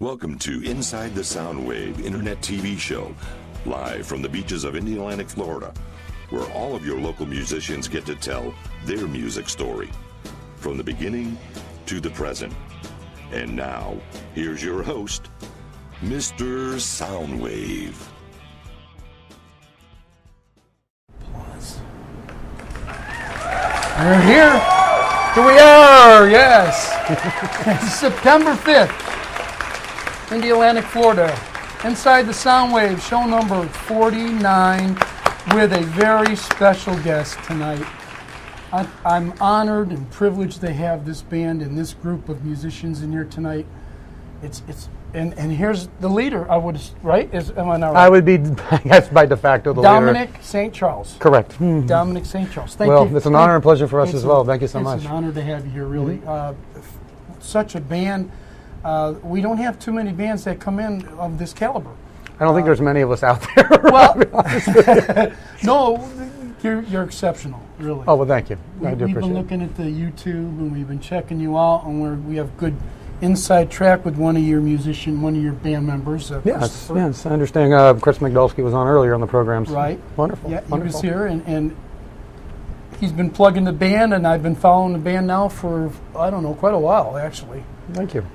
Welcome to Inside the Soundwave Internet TV Show, live from the beaches of Indian, Florida, where all of your local musicians get to tell their music story, from the beginning to the present. And now, here's your host, Mr. Soundwave. Applause. We're here. Here we are, yes. It's September 5th. Indian, Florida, Inside the Soundwave, show number 49, with a very special guest tonight. I'm honored and privileged to have this band and this group of musicians in here tonight. And here's the leader. I would, right? Am I not right? I would be, I guess, by de facto the leader. Dominic St. Charles. Correct. Dominic St. Charles. Thank you. Well, it's an honor and pleasure for us as well. Thank you so much. It's an honor to have you here, really. Such a band. We don't have too many bands that come in of this caliber. I don't think there's many of us out there. Well, no, you're exceptional, really. Oh, well, thank you. I do appreciate it. We've been looking at the YouTube, and we've been checking you out, and we have good inside track with one of your band members. Yes. I understand Chris McDulsky was on earlier on the programs. Right. Wonderful. Yeah, he was here, and he's been plugging the band, and I've been following the band now for, I don't know, quite a while, actually. Thank you.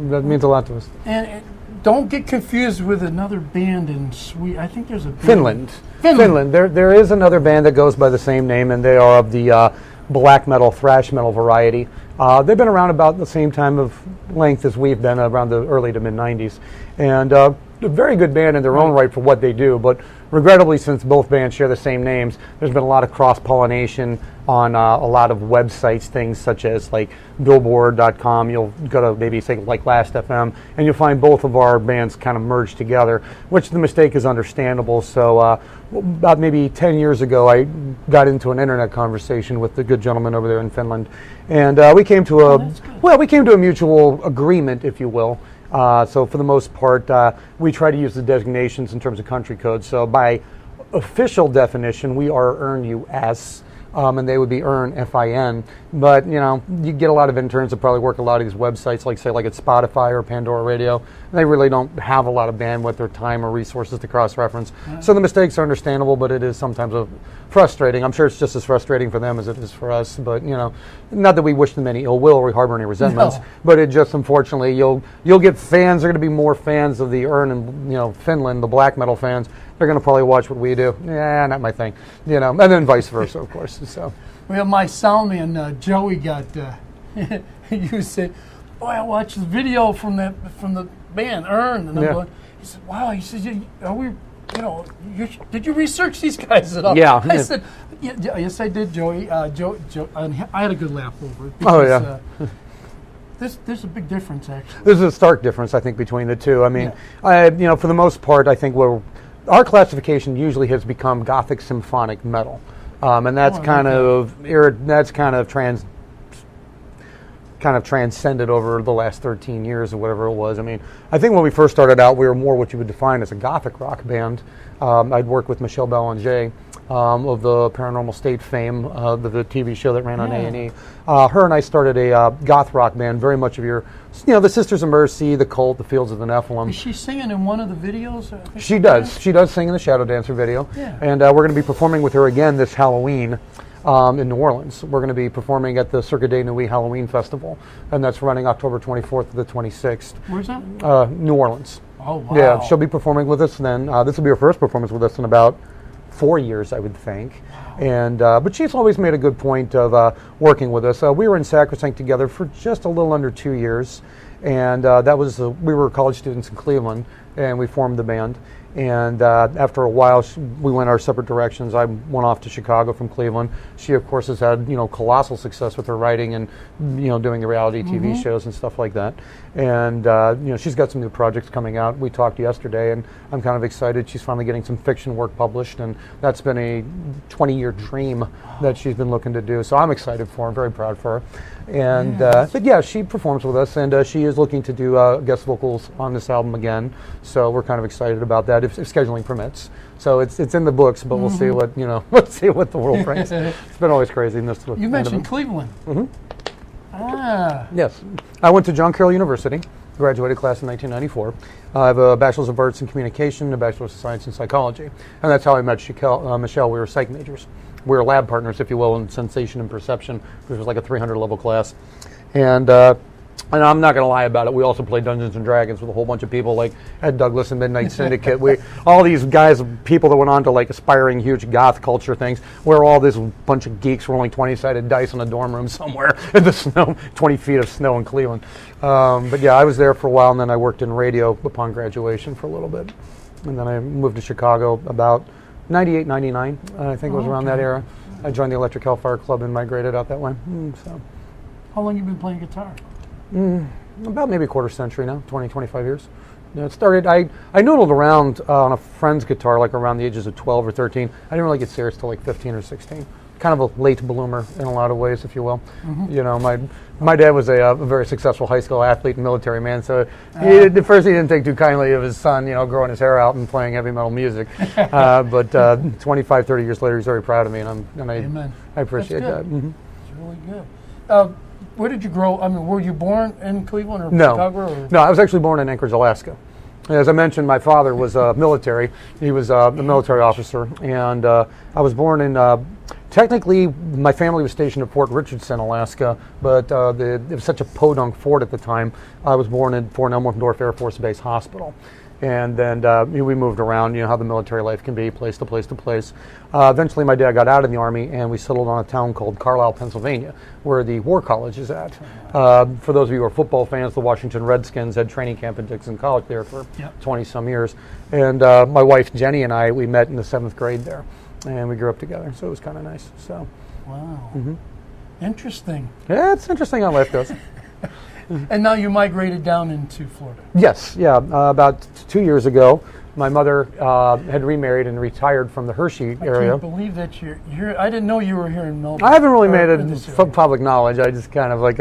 That means a lot to us. And don't get confused with another band in Sweden. I think there's a band. Finland. There is another band that goes by the same name, and they are of the black metal, thrash metal variety. They've been around about the same time of length as we've been, around the early to mid-'90s. And a very good band in their own right for what they do, but regrettably, since both bands share the same names, there's been a lot of cross-pollination on a lot of websites, things such as like Billboard.com. You'll go to maybe say like Last.fm, and you'll find both of our bands kind of merged together, which the mistake is understandable. So about maybe 10 years ago, I got into an internet conversation with the good gentleman over there in Finland, and we came to a mutual agreement, if you will. So for the most part, we try to use the designations in terms of country codes. So by official definition, we are URN US, and they would be URN FIN. But you get a lot of interns that probably work a lot of these websites, like at Spotify or Pandora Radio. And they really don't have a lot of bandwidth or time or resources to cross-reference. So the mistakes are understandable, but it is sometimes frustrating. I'm sure it's just as frustrating for them as it is for us. But not that we wish them any ill will or we harbor any resentments. No. But it just, unfortunately, you'll get fans. There are going to be more fans of the URN in Finland, the black metal fans. They're going to probably watch what we do. Yeah, not my thing. And then vice versa, of course. So. Well, my sound man Joey got. You said, "Boy, I watched the video from the band URN," and I'm going. He said, "Wow." He said, "Are we? Did you research these guys at all?" Yeah. I said, "Yes, I did, Joey." Joe, and I had a good laugh over it. Because, there's a big difference, actually. There's a stark difference, I think, between the two. I mean, for the most part, I think our classification usually has become Gothic symphonic metal, and that's kind of transcended over the last 13 years or whatever it was. I mean, I think when we first started out, we were more what you would define as a Gothic rock band. I'd worked with Michelle Belanger of the Paranormal State fame, the TV show that ran on A&E. Her and I started a goth rock band, very much of your, the Sisters of Mercy, the Cult, the Fields of the Nephilim. Is she singing in one of the videos? She does. She does sing in the Shadow Dancer video. Yeah. And we're going to be performing with her again this Halloween. In New Orleans. We're going to be performing at the Cirque de Nuit Halloween Festival, and that's running October 24th to the 26th. Where's that? New Orleans. Oh, wow. Yeah, she'll be performing with us, and then this will be her first performance with us in about 4 years, I would think. Wow. And but she's always made a good point of working with us. We were in Sacrosanct together for just a little under 2 years, and that was we were college students in Cleveland, and we formed the band. And after a while, we went our separate directions. I went off to Chicago from Cleveland. She, of course, has had colossal success with her writing and doing the reality TV shows and stuff like that. And she's got some new projects coming out. We talked yesterday, and I'm kind of excited. She's finally getting some fiction work published, and that's been a 20-year dream that she's been looking to do. So I'm excited for her. I'm very proud for her. And but yeah, she performs with us, and she is looking to do guest vocals on this album again. So we're kind of excited about that if scheduling permits. So it's in the books, but we'll see what let's see what the world brings. It's been always crazy. You mentioned Cleveland. Ah. Yes, I went to John Carroll University. graduated class in 1994. I have a Bachelor's of Arts in Communication, a Bachelor's of Science in Psychology. And that's how I met Michelle. We were psych majors. We were lab partners, if you will, in Sensation and Perception, which was like a 300-level class. And I'm not going to lie about it. We also played Dungeons and Dragons with a whole bunch of people like Ed Douglas and Midnight Syndicate. All these guys, people that went on to like aspiring huge goth culture things. We're all this bunch of geeks rolling 20-sided dice in a dorm room somewhere in the snow, 20 feet of snow in Cleveland. But yeah, I was there for a while, and then I worked in radio upon graduation for a little bit. And then I moved to Chicago about 98, 99, I think it was around that era. I joined the Electric Hellfire Club and migrated out that way. So, how long have you been playing guitar? About maybe a quarter century now, 20, 25 years. It started, I noodled around on a friend's guitar like around the ages of 12 or 13. I didn't really get serious till like 15 or 16. Kind of a late bloomer in a lot of ways, if you will. You know, my dad was a very successful high school athlete and military man, so at first he didn't take too kindly of his son, you know, growing his hair out and playing heavy metal music. But 25, 30 years later, he's very proud of me, and I appreciate that. It's really good. Where did you grow? I mean, were you born in Cleveland or Chicago? Or? No, I was actually born in Anchorage, Alaska. As I mentioned, my father was military. He was a military officer, and I was born in. Technically, my family was stationed at Fort Richardson, Alaska, but it was such a podunk fort at the time. I was born in Fort Elmendorf Air Force Base Hospital. And then we moved around, you know how the military life can be, place to place to place. Eventually my dad got out of the Army, and we settled on a town called Carlisle, Pennsylvania, where the War College is at. For those of you who are football fans, the Washington Redskins had training camp in Dixon College there for 20-some years. And my wife, Jenny, and I, we met in the 7th grade there, and we grew up together, so it was kind of nice. So. Wow. Interesting. Yeah, it's interesting how life goes. And now you migrated down into Florida. Yes, yeah. About 2 years ago, my mother had remarried and retired from the Hershey area. I can't believe that you're I didn't know you were here in Melbourne. I haven't really made it public knowledge. I just kind of like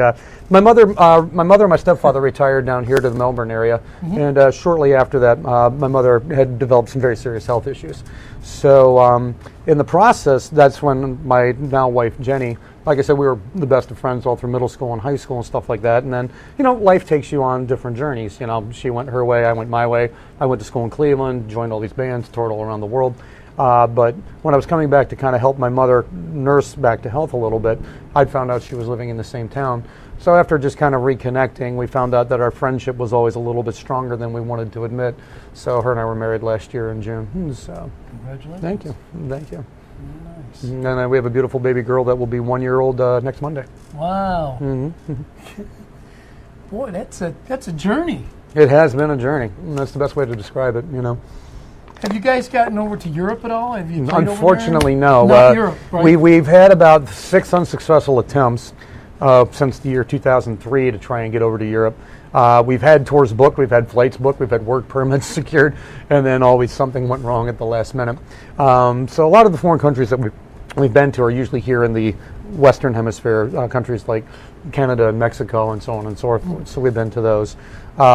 my mother and my stepfather retired down here to the Melbourne area, and shortly after that, my mother had developed some very serious health issues. So in the process, that's when my now wife Jenny. Like I said, we were the best of friends all through middle school and high school and stuff like that. And then, you know, life takes you on different journeys. You know, she went her way, I went my way. I went to school in Cleveland, joined all these bands, toured all around the world. But when I was coming back to kind of help my mother nurse back to health a little bit, I'd found out she was living in the same town. So after just kind of reconnecting, we found out that our friendship was always a little bit stronger than we wanted to admit. So her and I were married last year in June. So, congratulations. Thank you. Thank you. Nice. And we have a beautiful baby girl that will be 1 year old next Monday. Wow. Boy, that's a journey. It has been a journey. And that's the best way to describe it, you know. Have you guys gotten over to Europe at all? Have you played Unfortunately, over there? no. Not Europe, right? We've had about 6 unsuccessful attempts since the year 2003 to try and get over to Europe. We've had tours booked, we've had flights booked, we've had work permits secured, and then always something went wrong at the last minute. So a lot of the foreign countries that we've been to are usually here in the Western Hemisphere, countries like Canada and Mexico and so on and so forth. So we've been to those.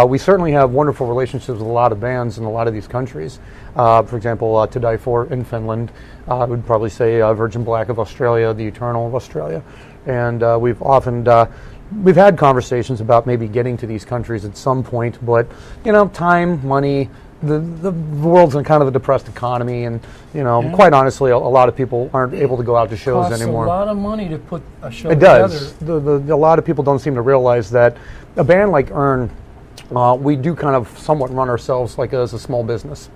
We certainly have wonderful relationships with a lot of bands in a lot of these countries. For example, To Die For in Finland. I would probably say Virgin Black of Australia, The Eternal of Australia. And we've had conversations about maybe getting to these countries at some point, but, you know, time, money, the world's in kind of a depressed economy, and, you know, quite honestly, a lot of people aren't able to go out to shows anymore. It costs a lot of money to put a show together. It does. A lot of people don't seem to realize that a band like URN, we do kind of somewhat run ourselves like as a small business.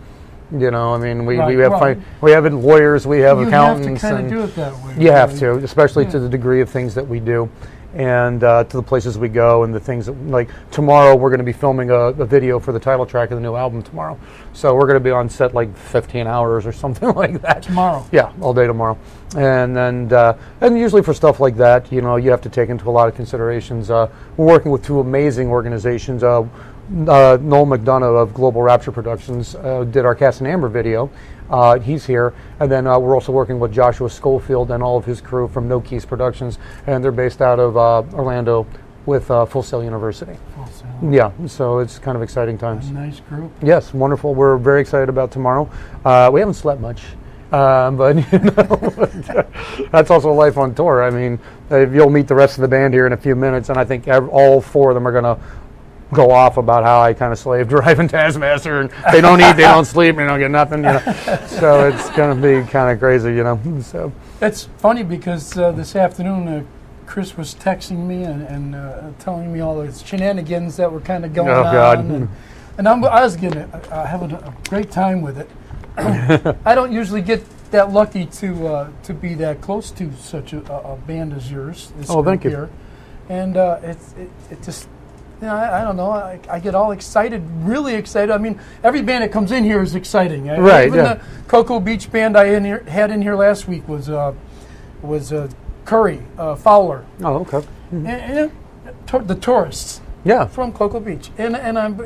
You know, I mean, we have lawyers, we have accountants. You have to kind of do it that way. You have to, especially to the degree of things that we do. And to the places we go and the things that, like tomorrow we're going to be filming a video for the title track of the new album tomorrow. So we're going to be on set like 15 hours or something like that. Tomorrow? Yeah, all day tomorrow. And then, and usually for stuff like that, you know, you have to take into a lot of considerations. We're working with 2 amazing organizations. Noel McDonough of Global Rapture Productions did our Cast and Amber video. He's here. And then we're also working with Joshua Schofield and all of his crew from No Keys Productions, and they're based out of Orlando with Full Sail University. Full Sail. Yeah, so it's kind of exciting times. A nice group. Yes, wonderful. We're very excited about tomorrow. We haven't slept much. But you know, that's also life on tour. I mean, you'll meet the rest of the band here in a few minutes, and I think all 4 of them are going to go off about how I kind of slave drive in Taskmaster, and they don't eat, they don't sleep, they don't get nothing, you know. So it's going to be kind of crazy, you know. So it's funny because this afternoon Chris was texting me and telling me all the shenanigans that were kind of going on. God. And I was having a great time with it. I don't usually get that lucky to be that close to such a band as yours. This thank you. Here. And it just, you know, I don't know. I get all excited, really excited. I mean, every band that comes in here is exciting. Right. Even the Cocoa Beach band I had in here last week was Curry Fowler. Oh, okay. And the Tourists. Yeah. From Cocoa Beach, and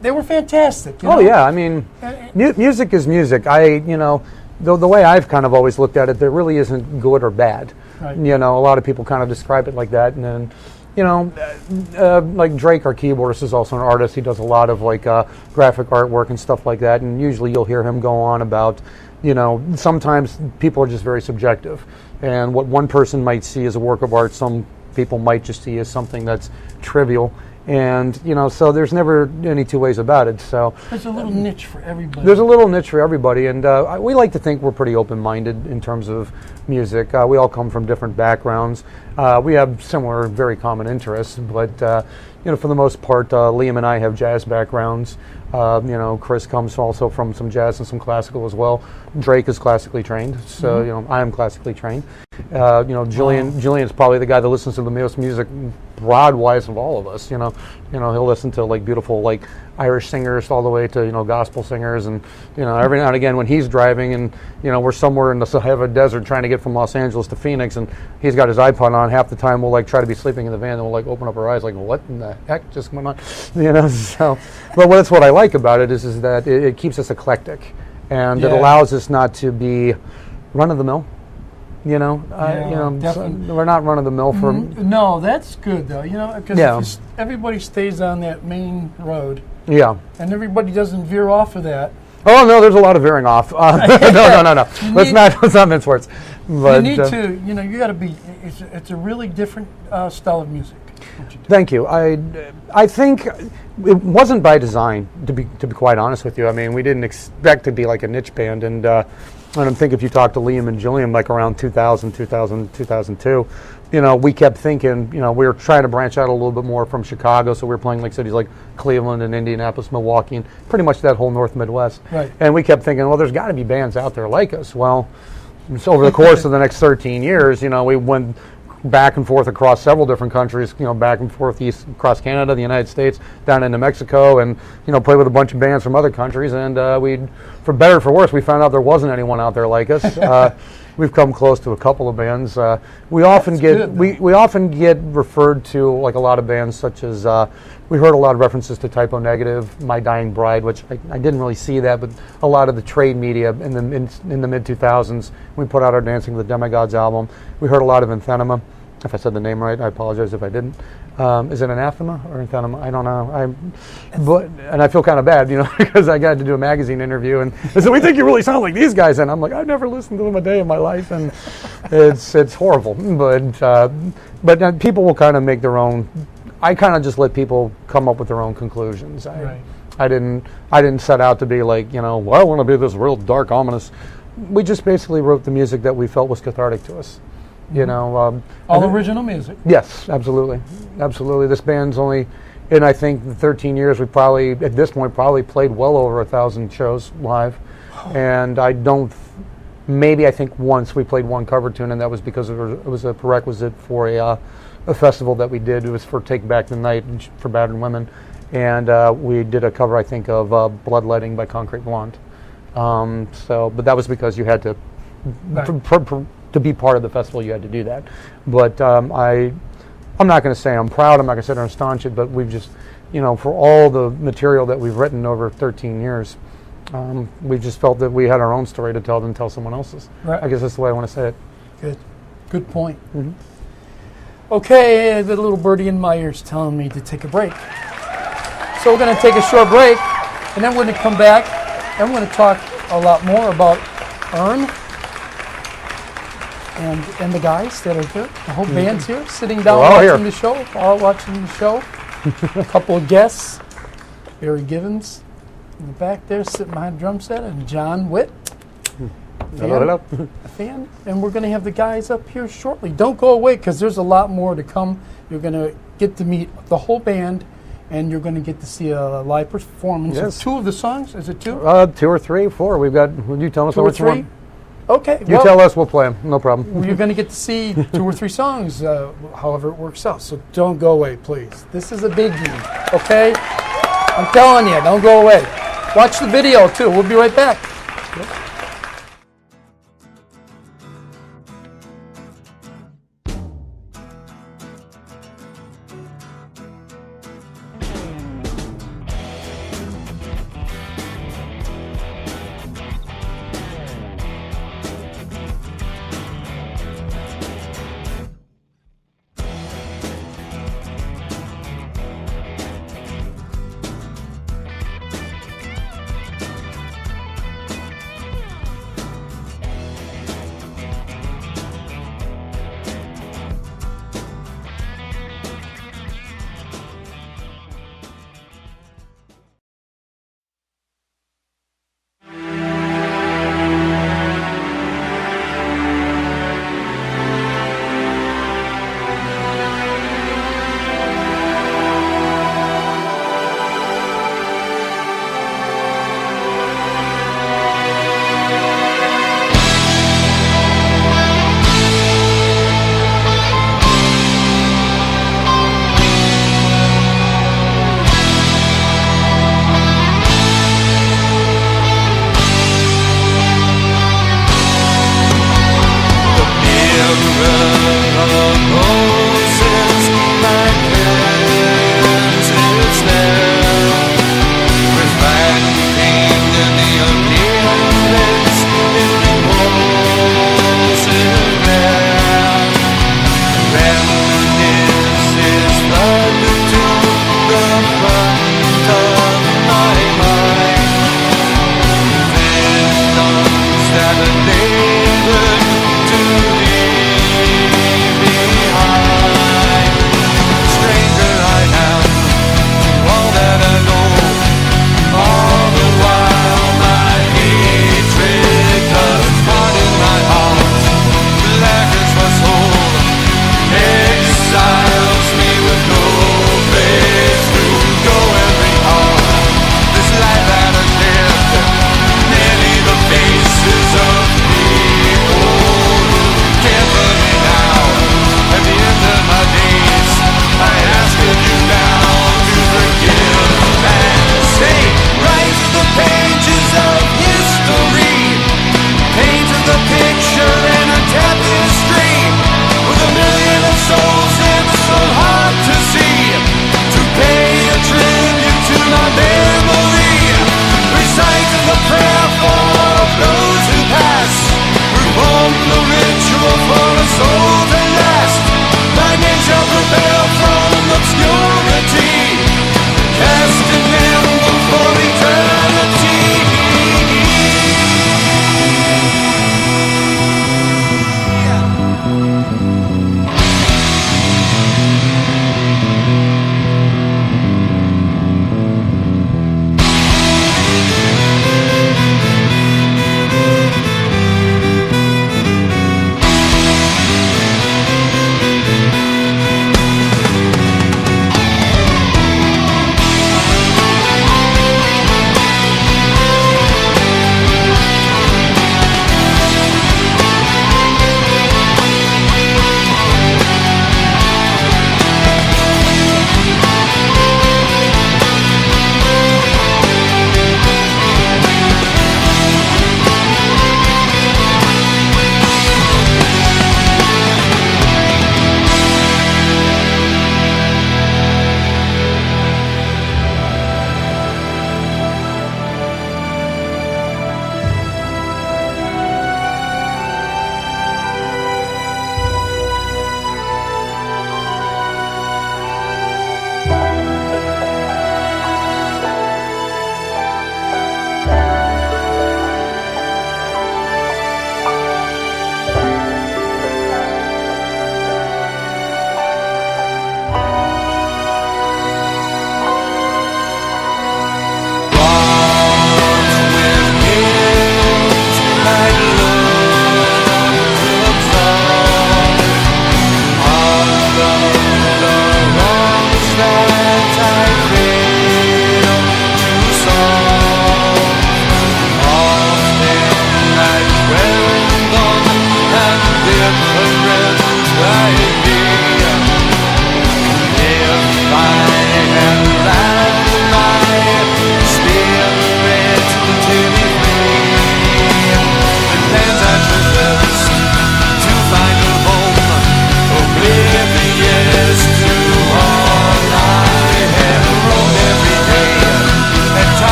they were fantastic. You know? Oh yeah, I mean, music is music. You know, the way I've kind of always looked at it, there really isn't good or bad. Right. You know, a lot of people kind of describe it like that, and then, you know, like Drake, our keyboardist, is also an artist. He does a lot of like graphic artwork and stuff like that, and usually you'll hear him go on about, you know, sometimes people are just very subjective, and what one person might see as a work of art, some people might just see as something that's trivial. And, you know, so there's never any two ways about it. So there's a little niche for everybody. There's a little niche for everybody, and we like to think we're pretty open-minded in terms of music. We all come from different backgrounds. We have similar, very common interests, but, you know, for the most part, Liam and I have jazz backgrounds. You know, Chris comes also from some jazz and some classical as well. Drake is classically trained, so, you know, I am classically trained. You know, Julian's probably the guy that listens to the most music broad-wise of all of us. You know, he'll listen to like beautiful like Irish singers all the way to, you know, gospel singers, and, you know, every now and again when he's driving and, you know, we're somewhere in the Sahara Desert trying to get from Los Angeles to Phoenix, and he's got his iPod on, half the time we'll like try to be sleeping in the van, and we'll like open up our eyes like, what in the heck just went on, you know. So, but that's what I like about it is that it keeps us eclectic, and it allows us not to be run of the mill. You know, you know, so we're not run of the mill for. No, that's good though. You know, because everybody stays on that main road. Yeah. And everybody doesn't veer off of that. Oh no, there's a lot of veering off. No. Let's not mince words. But, you need to. You know, you got to be. It's a really different style of music. Thank you. I think it wasn't by design, to be quite honest with you. I mean, we didn't expect to be like a niche band, and I think if you talk to Liam and Julian, like around 2002, you know, we kept thinking, you know, we were trying to branch out a little bit more from Chicago, so we were playing like cities like Cleveland and Indianapolis, Milwaukee, and pretty much that whole North Midwest. Right. And we kept thinking, well, there's got to be bands out there like us. Well, so over the course of the next 13 years, you know, we went back and forth across several different countries, you know, back and forth east across Canada, the United States, down into Mexico, and, you know, played with a bunch of bands from other countries, and for better or for worse, we found out there wasn't anyone out there like us. We've come close to a couple of bands. We often get referred to like a lot of bands, such as we heard a lot of references to Typo Negative, My Dying Bride, which I didn't really see that, but a lot of the trade media in the mid 2000s, we put out our Dancing with the Demigods album. We heard a lot of Anthenema. If I said the name right, I apologize if I didn't. Is it Anathema or Anthenema? I don't know. And I feel kind of bad, you know, because I got to do a magazine interview, and they said, we think you really sound like these guys. And I'm like, I've never listened to them a day in my life, and it's horrible. But people will kind of make their own. I kind of just let people come up with their own conclusions. Right. I didn't set out to be like, you know, well, I want to be this real dark, ominous. We just basically wrote the music that we felt was cathartic to us. You know, all original music. Yes, absolutely. This band's only, in I think the 13 years, we probably at this point probably played well over 1,000 shows live, and I think once we played one cover tune, and that was because it was a prerequisite for a festival that we did. It was for Take Back the Night for battered women, and we did a cover, I think, of Bloodletting by Concrete Blonde. But that was because you had to. Right. To be part of the festival, you had to do that. But I'm not going to say I'm proud. I'm not going to sit there and staunch it. But we've just, you know, for all the material that we've written over 13 years, we just felt that we had our own story to tell than tell someone else's. Right. I guess that's the way I want to say it. Good point. Mm-hmm. Okay, the little birdie in my ear is telling me to take a break. So we're going to take a short break, and then we're going to come back, and we're going to talk a lot more about URN. And the guys that are here, the whole band's here, sitting down watching the show, all watching the show. A couple of guests. Barry Givens in the back there sitting behind the drum set, and John Witt. Hello. A fan. And we're going to have the guys up here shortly. Don't go away because there's a lot more to come. You're going to get to meet the whole band, and you're going to get to see a live performance of 2 of the songs. Is it 2? 2 or 3, 4. We've got. Would you tell us 2 or 3? Okay. You tell us, we'll play them. No problem. You're going to get to see 2 or 3 songs, however it works out. So don't go away, please. This is a biggie, okay? I'm telling you, don't go away. Watch the video, too. We'll be right back.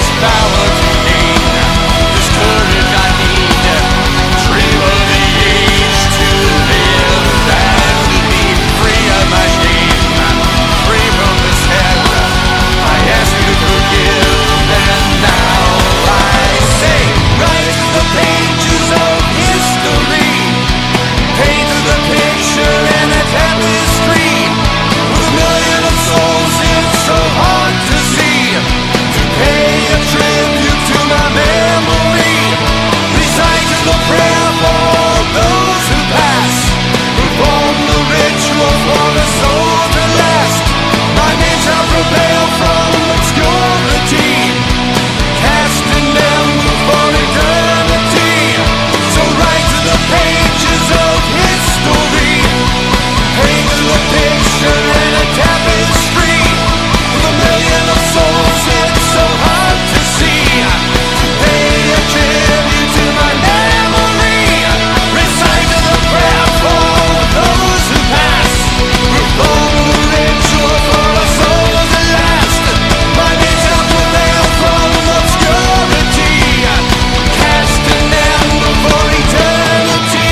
this power to gain, this courage I need, dream of the age to live and to be free of my shame, free from this hell. I ask you to forgive, and now I say, write the pages of history, paint the picture in a tapestry, with a million of souls it's so hard to see, to pay a tribute to my memory, recite the prayer for those who pass, perform the ritual for the soul to last. My name shall prevail from obscurity, casting them for eternity. So write the pages of history, paint the picture in a tapestry, with a million of souls it's so hard to see, to pay a tribute to my memory, recite the prayer for those who pass, perform the ritual for the soul to last. My name shall prevail from obscurity, casting them for eternity.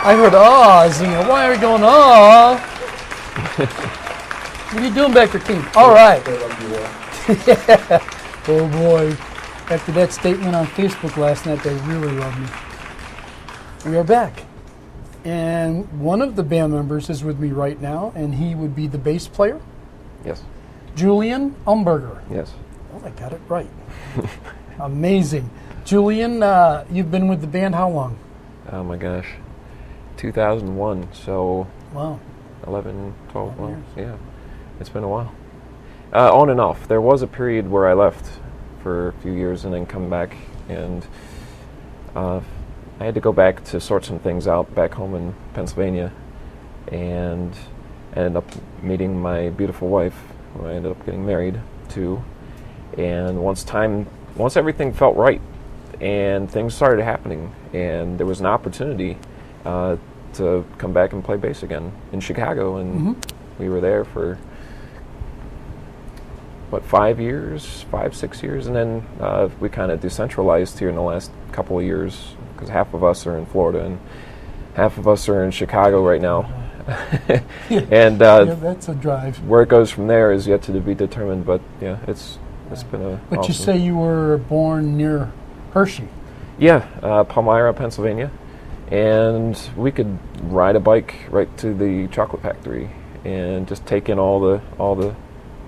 I heard ahs, and why are we going ah? What are you doing back there, King? All right. Oh boy. After that statement on Facebook last night, they really loved me. We are back. And one of the band members is with me right now, and he would be the bass player, Yes. Julian Umberger. Yes. Oh, I got it right. Amazing. Julian, you've been with the band how long? Oh my gosh. 2001, so Wow. 11, 12 12 months. Yeah. It's been a while. On and off. There was a period where I left for a few years and then come back, and I had to go back to sort some things out back home in Pennsylvania, and ended up meeting my beautiful wife, who I ended up getting married to. And once everything felt right, and things started happening, and there was an opportunity to come back and play bass again in Chicago, and we were there for 5, 6 years, and then we kind of decentralized here in the last couple of years, because half of us are in Florida and half of us are in Chicago right now. And Yeah, that's a drive. where it goes from there is yet to be determined, but yeah, it's been a But awesome. you say you were born near Hershey. Yeah, Palmyra, Pennsylvania, and we could ride a bike right to the chocolate factory and just take in all the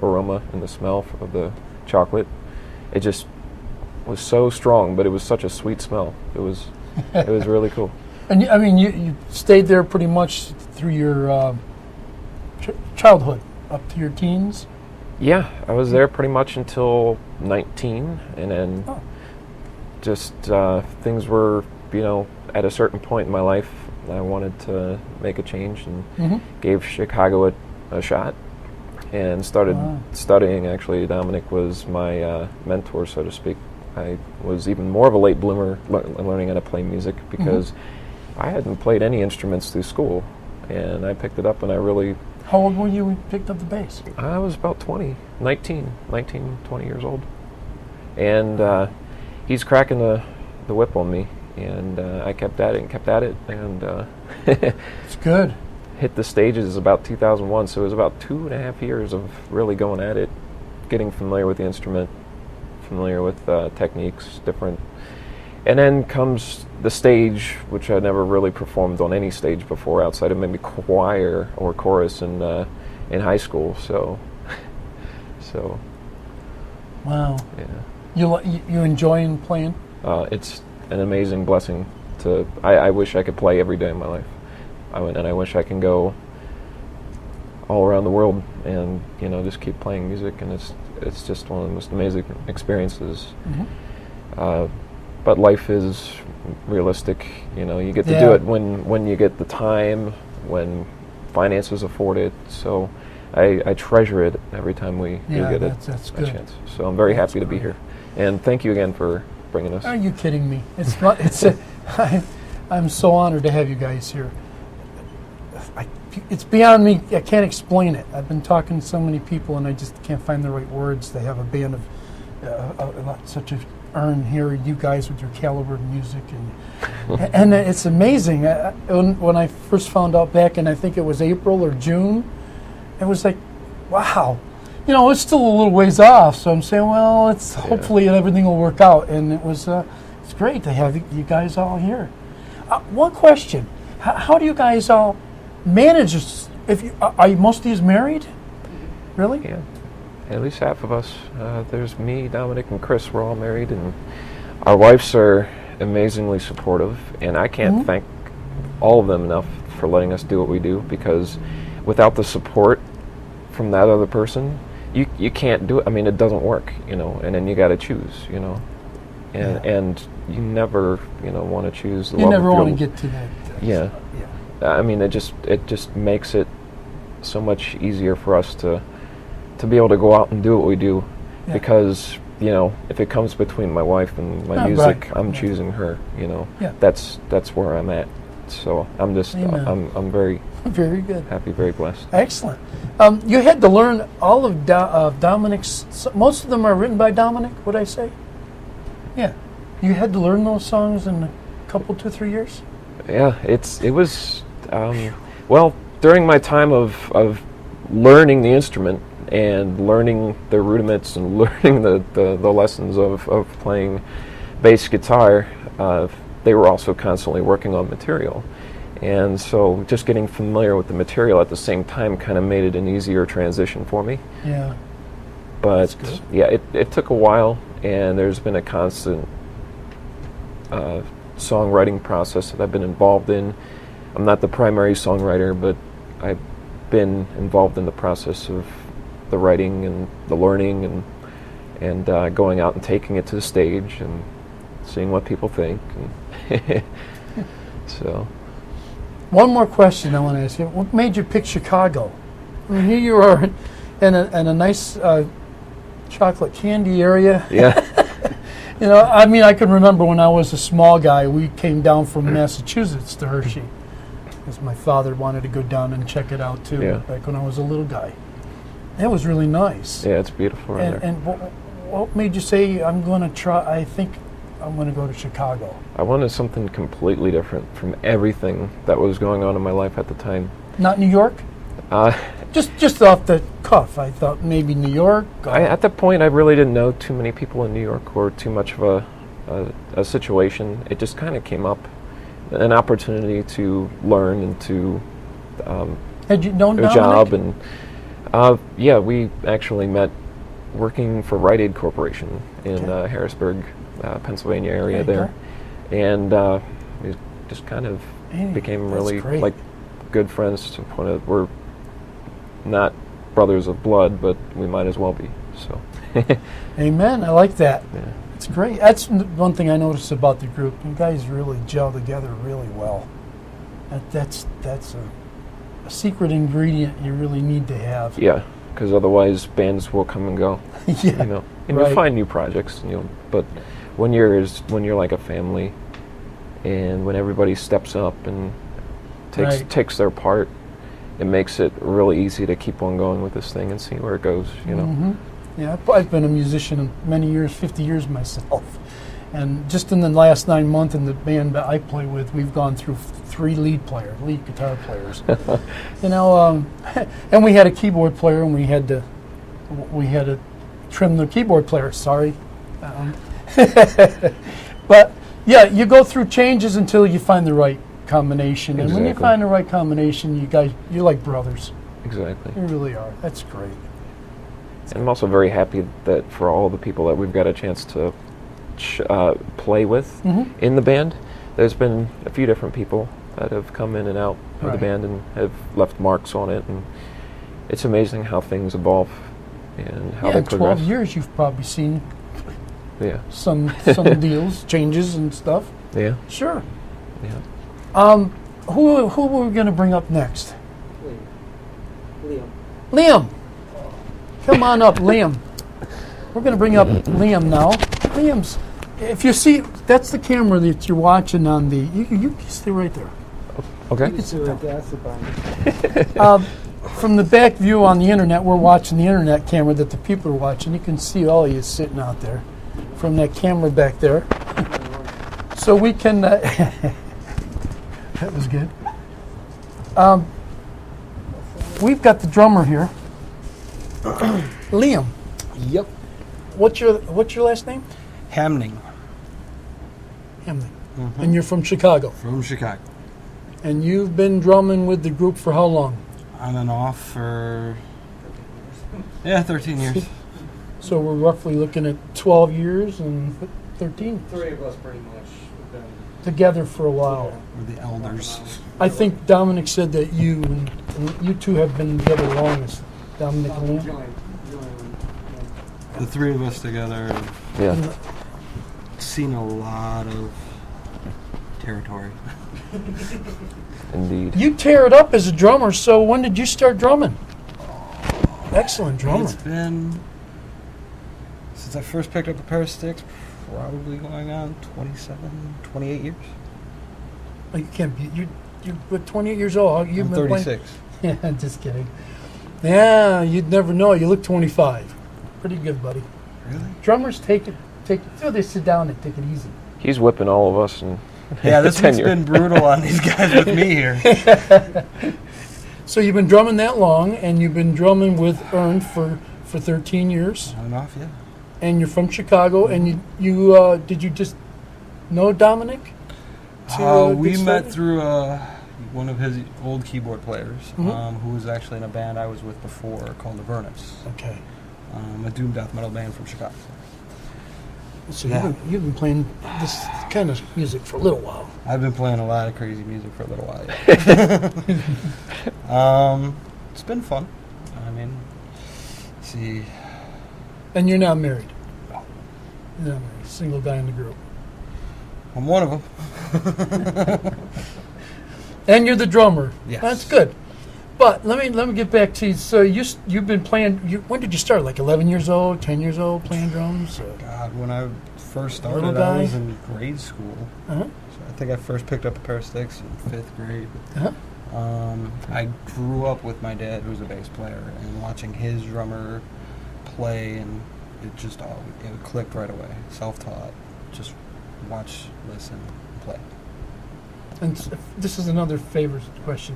aroma and the smell of the chocolate. It just was so strong, but it was such a sweet smell. It was really cool. And you stayed there pretty much through your childhood, up to your teens? Yeah, I was there pretty much until 19, and then just things were, at a certain point in my life, I wanted to make a change and gave Chicago a shot and started studying. Actually, Dominic was my mentor, so to speak. I was even more of a late bloomer learning how to play music because I hadn't played any instruments through school, and I picked it up, and I really... How old were you when you picked up the bass? I was about 19, 20 years old. And he's cracking the whip on me, and I kept at it, and it's good. Hit the stages about 2001, so it was about 2.5 years of really going at it, getting familiar with the instrument, familiar with techniques, different. And then comes the stage, which I never really performed on any stage before outside of maybe choir or chorus in high school. So wow. Yeah. You enjoying playing? It's an amazing blessing. I wish I could play every day of my life. I wish I can go all around the world and just keep playing music, and it's just one of the most amazing experiences. But life is realistic. You get to do it when you get the time, when finances afford it. So I treasure it every time we get a chance. So I'm very happy to be here, and thank you again for bringing us. Are you kidding me? I'm so honored to have you guys here. It's beyond me. I can't explain it. I've been talking to so many people, and I just can't find the right words. They have a band of such a urn here. You guys with your caliber of music, and it's amazing. When I first found out back in, I think it was April or June, it was like, wow. It's still a little ways off. So I'm saying, well, hopefully everything will work out. And it's great to have you guys all here. One question: how do you guys all manage this? Are most of you married? Really? Yeah, at least half of us. There's me, Dominic, and Chris. We're all married, and our wives are amazingly supportive. And I can't thank all of them enough for letting us do what we do, because without the support from that other person, you can't do it. I mean, it doesn't work, and then you got to choose, and you never, want to choose. You never want to get to that. Yeah. I mean, it just makes it so much easier for us to be able to go out and do what we do, because if it comes between my wife and my music, I'm choosing her. That's where I'm at. So I'm just I'm very good, happy, very blessed. Excellent. You had to learn all of Dominic's. Most of them are written by Dominic. Would I say? Yeah. You had to learn those songs in a couple, 2-3 years. Yeah, it was well, during my time of learning the instrument and learning the rudiments and learning the lessons of playing bass guitar, they were also constantly working on material. And so just getting familiar with the material at the same time kind of made it an easier transition for me. Yeah. But yeah, it took a while, and there's been a constant songwriting process that I've been involved in. I'm not the primary songwriter, but I've been involved in the process of the writing and the learning and going out and taking it to the stage and seeing what people think. And so, one more question I want to ask you: what made you pick Chicago? I mean, here you are in a nice chocolate candy area. Yeah. I mean, I can remember when I was a small guy, we came down from Massachusetts to Hershey, because my father wanted to go down and check it out too, back when I was a little guy. It was really nice. Yeah, it's beautiful right there. And what made you say, I think I'm going to go to Chicago? I wanted something completely different from everything that was going on in my life at the time. Not New York? Just off the cuff, I thought maybe New York. At that point, I really didn't know too many people in New York or too much of a situation. It just kind of came up, an opportunity to learn and to had you known a Dominic? job. And yeah, we actually met working for Rite Aid Corporation in Harrisburg, Pennsylvania area there. And we just kind of became really like good friends to the point of we're not brothers of blood, but we might as well be. So. Amen. I like that. Yeah. It's great. That's one thing I noticed about the group. You guys really gel together really well. That's a secret ingredient you really need to have. Yeah, because otherwise bands will come and go. Yeah, you know, and right. you'll find new projects. But when you're like a family, and when everybody steps up and takes their part, it makes it really easy to keep on going with this thing and see where it goes. You know. Mm-hmm. Yeah, I've been a musician many years, 50 years myself. And just in the last 9 months in the band that I play with, we've gone through 3 lead guitar players. You know, and we had a keyboard player, and we had to trim the keyboard player. Sorry. But yeah, you go through changes until you find the right combination. Exactly. And when you find the right combination, you're like brothers. Exactly. You really are. That's great. And I'm also very happy that for all the people that we've got a chance to play with in the band, there's been a few different people that have come in and out of the band and have left marks on it, and it's amazing how things evolve and how they in progress. 12 years you've probably seen some deals, changes and stuff. Yeah. Sure. Yeah. Who are we going to bring up next? Liam. Liam. Come on up, Liam. We're going to bring up Liam now. Liam's, if you see, that's the camera that you're watching on the, you can stay right there. Okay. You can sit down. From the back view on the internet, we're watching the internet camera that the people are watching. You can see all of you sitting out there from that camera back there. So we can, that was good. We've got the drummer here. Liam. Yep. What's your last name? Hamning. Hamling. And you're from Chicago. From Chicago. And you've been drumming with the group for how long? On and off for 13 years. So we're roughly looking at 12 years and 13. 3 of us pretty much have been Together for a while. We're the elders. I think Dominic said that you two have been together longest. Dominic and Liam. joined. The 3 of us together have Yeah. seen a lot of territory. Indeed. You tear it up as a drummer, so when did you start drumming? Excellent drummer. It's been, since I first picked up a pair of sticks, probably going on 28 years. Oh, you can't be, you're 28 years old. You've I'm been 36. Playing? Yeah, just kidding. Yeah, you'd never know. You look 25. Pretty good, buddy. Really? Drummers take it, they sit down and take it easy. He's whipping all of us and Yeah, this week's tenure. been brutal on these guys with me here. So you've been drumming that long, and you've been drumming with Ern for 13 years, On and off, yeah. and you're from Chicago, and you did you just know Dominic? We get met started? through one of his old keyboard players, Mhm. who was actually in a band I was with before called the Vernus, Okay. a doom death metal band from Chicago. So Yeah. you've been playing this kind of music for a little while. I've been playing a lot of crazy music for a little while. Yeah. It's been fun. I mean, let's see. And you're not married. You're not married. Single guy in the group. I'm one of them. And you're the drummer. Yes. That's good. But let me get back to you. So you've been playing. When did you start? Like 11 years old, 10 years old, playing drums? God, when I first started, Little guy? I was in grade school. Uh-huh. So I think I first picked up a pair of sticks in 5th grade. Uh-huh. I grew up with my dad, who was a bass player, and watching his drummer play, and it just it clicked right away. Self-taught, just watch, listen, play. And this is another favorite question.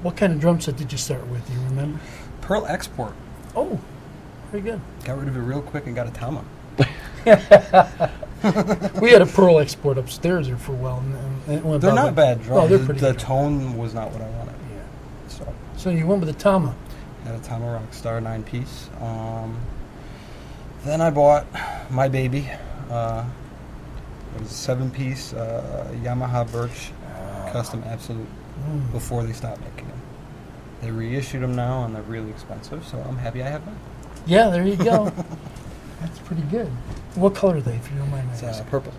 What kind of drum set did you start with? Do you remember? Pearl Export. Oh, very good. Got rid of it real quick and got a Tama. We had a Pearl Export upstairs there for a while. And it went They're about not bad drums. Oh, they're pretty the good. tone was not what I wanted. Yeah. So So you went with the Tama. got a Tama Rockstar 9-piece. Then I bought my baby. It was a 7-piece Yamaha Birch Custom Absolute before they stopped making them. They reissued them now, and they're really expensive, so I'm happy I have them. Yeah, there you go. That's pretty good. What color are they, if you don't mind me It's asking? purple.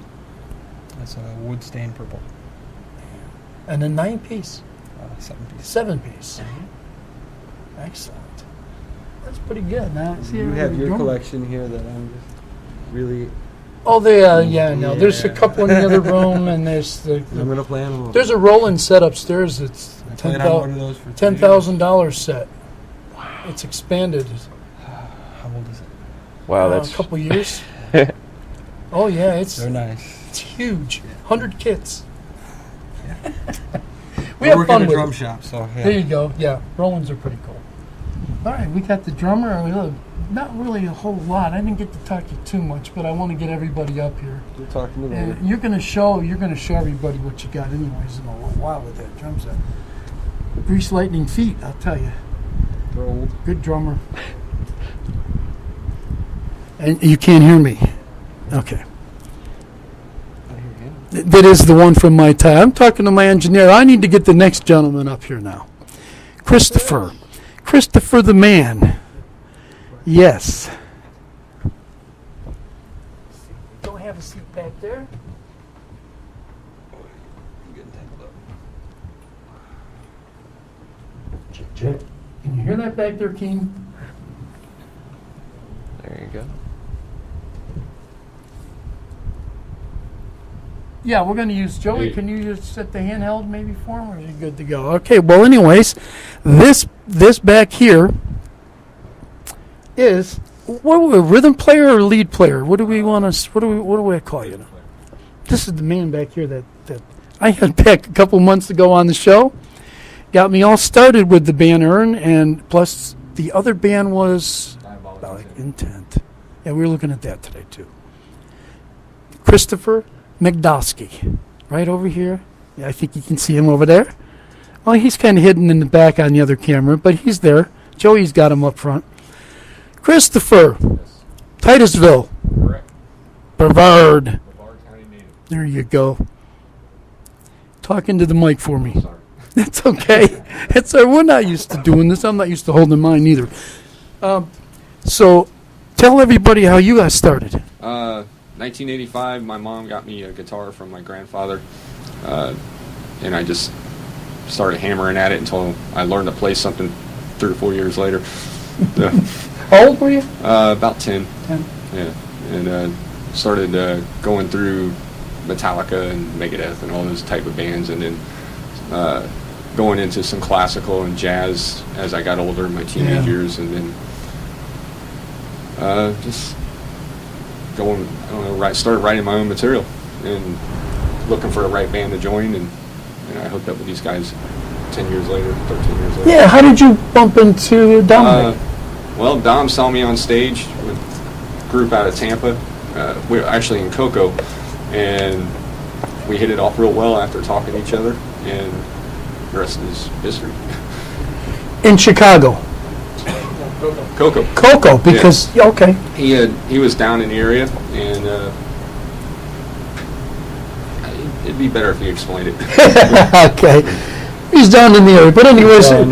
It's a wood stained purple. And a 9-piece, 7-piece. 7-piece. Excellent. That's pretty good. Now, see, You have your drum- collection here that I'm just really. Oh, they yeah, no. There's a couple in the other room, and there's I'm gonna play on them. there's a rolling set upstairs. It's I played on one of those for $10,000 set. Wow. It's expanded. How old is it? Wow, A that's couple years. Oh yeah, They're nice. it's huge. 100 kits. we We have work fun at a with drum it. shop, so yeah. There you go. Yeah, Rollins are pretty cool. All right, we got the drummer. Not really a whole lot. I didn't get to talk to you too much, but I want to get everybody up here. We're talking to And them. you're gonna show everybody what you got, anyways, in a little while with that drum set. Grease lightning feet, I'll tell you. They're old. Good drummer. And you can't hear me. Okay. I hear him. That is the one from my time. I'm talking to my engineer. I need to get the next gentleman up here now. Christopher. Christopher the man. Yes. Don't have a seat back there. I'm getting tangled up. Check. Can you hear that back there, Keen? there you go. Yeah, we're going to use Joey. Hey. Can you just set the handheld maybe for him, or is he good to go? Okay. Well, anyways, this back here is what are we, rhythm player or lead player? What do we want to? What do I call you? This is the man back here that I had back a couple months ago on the show. Got me all started with the band URN, and plus the other band was Diabolic Intent. Yeah, we were looking at that today too. Christopher McDosky, right over here. Yeah, I think you can see him over there. Well, he's kind of hidden in the back on the other camera, but he's there. Joey's got him up front. Christopher, Titusville, Correct. Brevard. Brevard County native. There you go. Talking to the mic for me. Sorry. That's okay. We're not used to doing this. I'm not used to holding mine either. So, tell everybody how you got started. 1985, my mom got me a guitar from my grandfather, and I just started hammering at it until I learned to play something 3 or 4 years later. How old were you? About 10. 10. Yeah, and started going through Metallica and Megadeth and all those type of bands, and then going into some classical and jazz as I got older in my teenage years, and then just going, started writing my own material and looking for a right band to join, and I hooked up with these guys 10 years later, 13 years later. Yeah, how did you bump into Dominic? Well, Dom saw me on stage with a group out of Tampa. We were actually in Cocoa, and we hit it off real well after talking to each other, and the rest is history. In Chicago. Cocoa. Because, okay. He was down in the area, and it'd be better if you explained it. Okay. He's down in the area. But anyways, so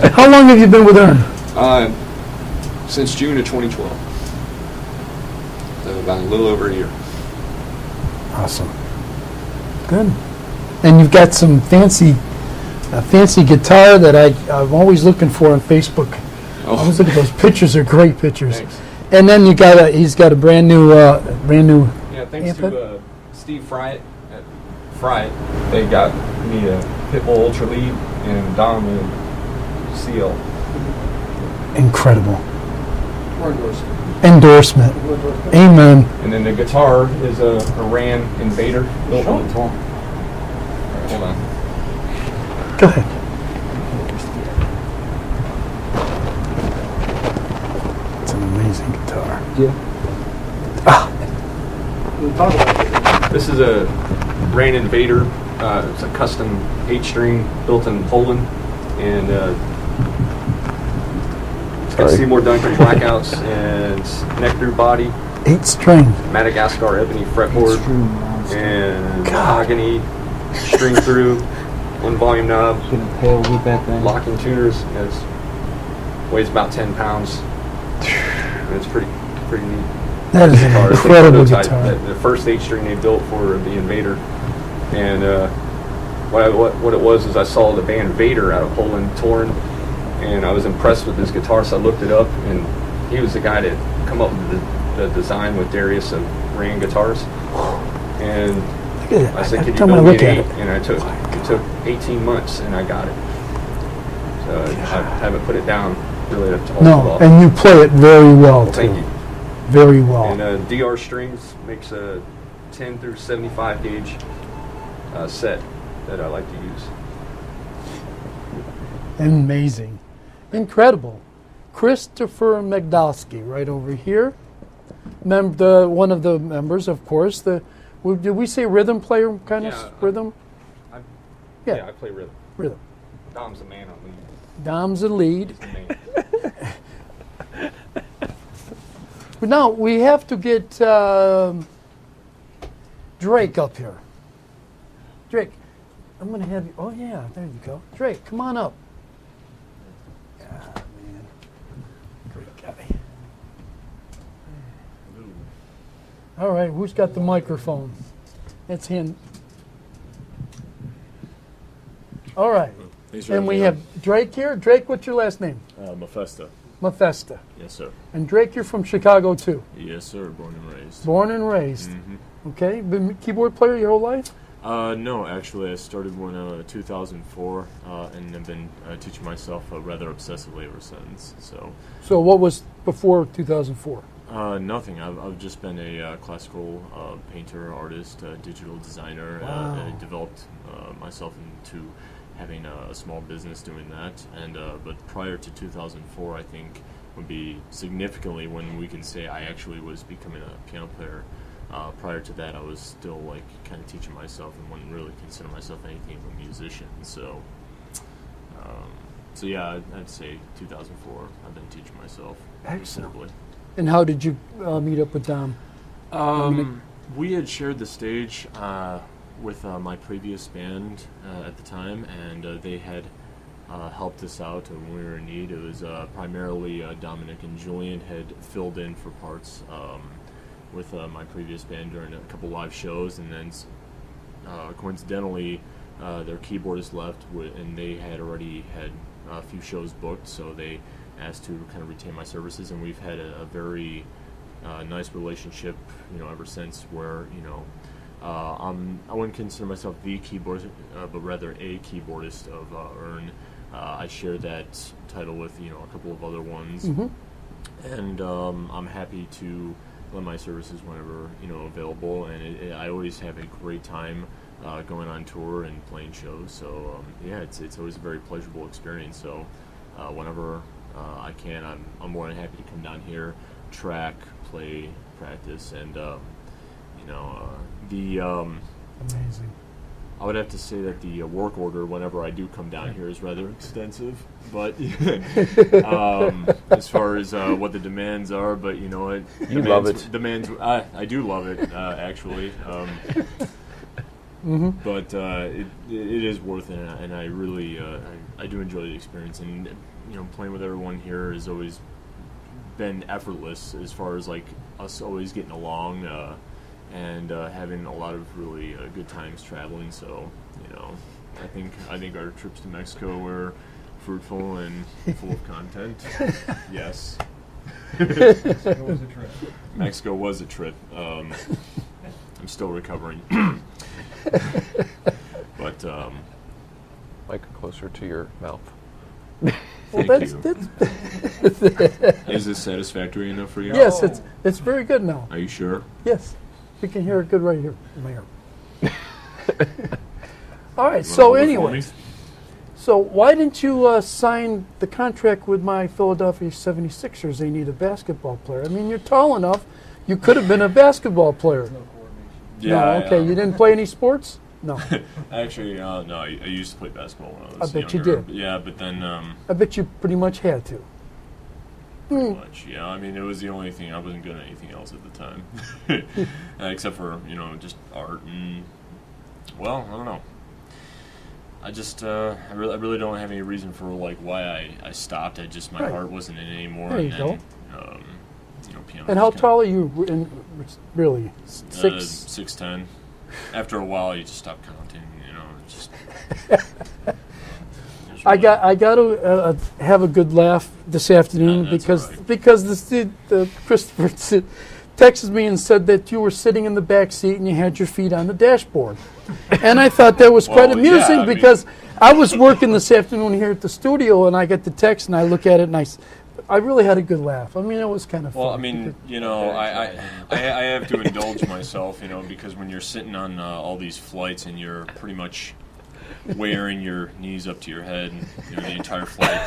how long have you been with URN? Since June of 2012. So about a little over a year. Awesome. Good. And you've got some fancy guitar that I'm always looking for on Facebook. Oh. I always look at those pictures. They're great pictures. Thanks. And then he's got a brand new Yeah, thanks amp. to Steve Fryatt at Fryatt. They got me a Pitbull Ultra Lead and Dom a CL. Incredible. Endorsement. Amen. And then the guitar is a Ran Invader. Built on the Alright, hold on. Go ahead. It's an amazing guitar. Yeah. This is a Ran Invader. It's a custom 8-string built in Poland, and it's got Seymour Duncan blackouts and neck through body, 8-string. Madagascar ebony fretboard, and mahogany string through, one volume knob, Getting pale with that thing. locking tuners. Weighs about 10 pounds. And it's pretty neat. That is an Guitar. It's a incredible prototype, guitar. the first 8-string they built for the Invader. And what it was is I saw the band Vader out of Poland touring, and I was impressed with this guitar, so I looked it up, and he was the guy that come up with the design with Darius of Rand Guitars. And Look at I that. said, Every "Could you time I build me look an at 8?" it. And it took 18 months, and I got it. So I haven't put it down really at all. No, and you play it very well, too. Thank you. Very well. And DR Strings makes a 10 through 75 gauge set that I like to use. Amazing. Incredible. Christopher Megdalski, right over here. One of the members, of course. Did we say rhythm player, kind of rhythm? Yeah, I play rhythm. Rhythm. Dom's the man on lead. Dom's the lead. He's the man. But now we have to get Drake up here. Drake, I'm going to have you. Oh, yeah, there you go. Drake, come on up. Yeah, man. Great guy. All right, who's got the microphone? That's him. All right. And we have Drake here. Drake, what's your last name? Mephisto. Mephisto. Yes, sir. And Drake, you're from Chicago, too. Yes, sir. Born and raised. Born and raised. Mm-hmm. Okay. Been a keyboard player your whole life? No, actually, I started when 2004, and have been teaching myself rather obsessively ever since. So what was before 2004? Nothing. I've just been a classical painter, artist, digital designer. Wow. I developed myself into having a small business doing that, and but prior to 2004, I think would be significantly when we can say I actually was becoming a piano player. Prior to that, I was still like kind of teaching myself and wouldn't really consider myself anything of a musician. So yeah, I'd say 2004. I've been teaching myself considerably. And how did you meet up with Dom? We had shared the stage with my previous band at the time, and they had helped us out when we were in need. It was primarily Dominic and Julian had filled in for parts with my previous band during a couple live shows, and then coincidentally their keyboardist left, and they had already had a few shows booked, so they asked to kind of retain my services, and we've had a very nice relationship, ever since. Where I wouldn't consider myself the keyboardist, but rather a keyboardist of URN. I share that title with a couple of other ones, and I'm happy to lend my services whenever available, and I always have a great time going on tour and playing shows. So yeah, it's always a very pleasurable experience. So whenever I can, I'm more than happy to come down here, track, play, practice, and Amazing. I would have to say that the work order whenever I do come down here is rather extensive, but as far as what the demands are, but you know what? You love it. Demands, I do love it, actually. But it is worth it, and I really I do enjoy the experience, and playing with everyone here has always been effortless as far as like us always getting along. And having a lot of really good times traveling. So, I think our trips to Mexico were fruitful and full of content. Yes. Mexico was a trip. Mexico was a trip. I'm still recovering. But Mic closer to your mouth. Well, thank that's you. Is this satisfactory enough for you? yes, it's very good now. Are you sure? Yes, we can hear it good right here from here. All right. So anyway, so why didn't you sign the contract with my Philadelphia 76ers? They need a basketball player. I mean, you're tall enough. You could have been a basketball player. No coordination. Yeah. No, okay. You didn't play any sports? No. Actually, no. I used to play basketball when I was I bet you younger. did. Yeah, but then. I bet you pretty much had to. Pretty much, yeah. I mean, it was the only thing. I wasn't good at anything else at the time, except for just art and, well, I don't know. I just I really don't have any reason for like why I stopped. I just my Right. heart wasn't in it anymore. There you and go. then, you know, piano. And how tall are you? Really? 6'10". After a while, you just stop counting. You know, it's just. I got to have a good laugh this afternoon That's because all right. because the Christopher texted me and said that you were sitting in the back seat and you had your feet on the dashboard, and I thought that was quite Well, amusing yeah, I mean- because I was working this afternoon here at the studio and I get the text and I look at it and I really had a good laugh. I mean, it was kind of fun. Well, I mean, you know, I have to indulge myself, you know, because when you're sitting on all these flights and you're pretty much wearing your knees up to your head, and, you know, the entire flight,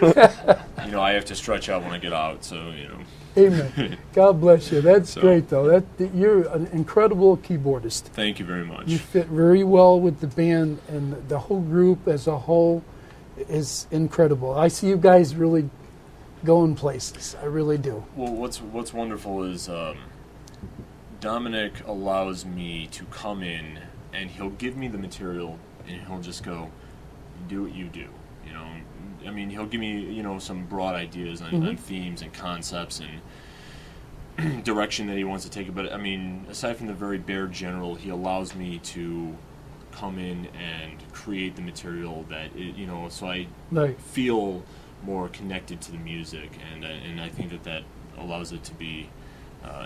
and you know, I have to stretch out when I get out, so you know. Amen. God bless you. That's So- great, though. You're an incredible keyboardist. Thank you very much. You fit very well with the band, and the whole group as a whole is incredible. I see you guys really going places. I really do. Well, what's wonderful is Dominic allows me to come in, and he'll give me the material, and he'll just go, do what you do. You know, I mean, he'll give me, you know, some broad ideas on themes and concepts and direction that he wants to take it. But I mean, aside from the very bare general, he allows me to come in and create the material that you know, so I Right. feel more connected to the music, and I think that allows it to be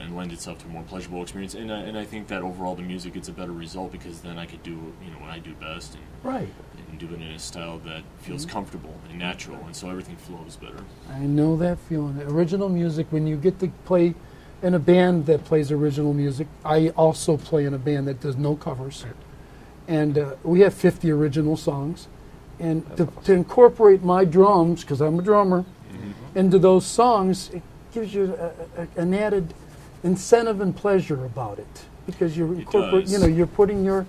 and lend itself to a more pleasurable experience. And I think that overall the music gets a better result because then I could do, you know, what I do best and Right. do it in a style that feels comfortable and natural, and so everything flows better. I know that feeling. Original music, when you get to play in a band that plays original music, I also play in a band that does no covers. And we have 50 original songs. And to incorporate my drums, because I'm a drummer, into those songs, it gives you an added incentive and pleasure about it. Because you're incorporating, you know, you're putting your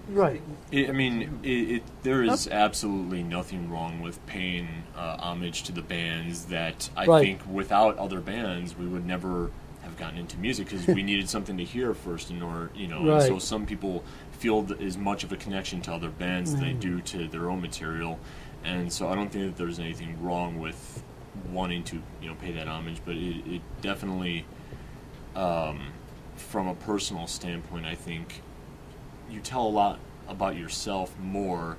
right. I mean, there is absolutely nothing wrong with paying homage to the bands that I Right. think without other bands we would never have gotten into music because we needed something to hear first in order, you know. And so Right. some people feel as much of a connection to other bands as they do to their own material, and so I don't think that there's anything wrong with wanting to, you know, pay that homage, but it definitely, from a personal standpoint, I think you tell a lot about yourself more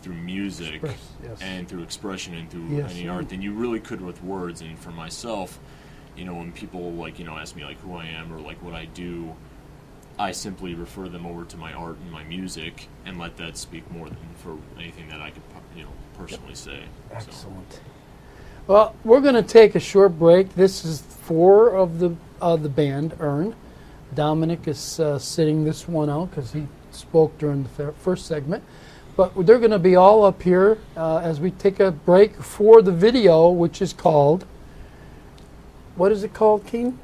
through music Express, yes. and through expression and through Yes, any you art do. than you really could with words. And for myself, you know, when people like, you know, ask me like who I am or like what I do, I simply refer them over to my art and my music and let that speak more than for anything that I could, you know, personally say. So. Excellent. Well, we're going to take a short break. This is 4 of the band, URN. Dominic is sitting this one out because he spoke during the first segment. But they're going to be all up here as we take a break for the video, which is called, what is it called, King?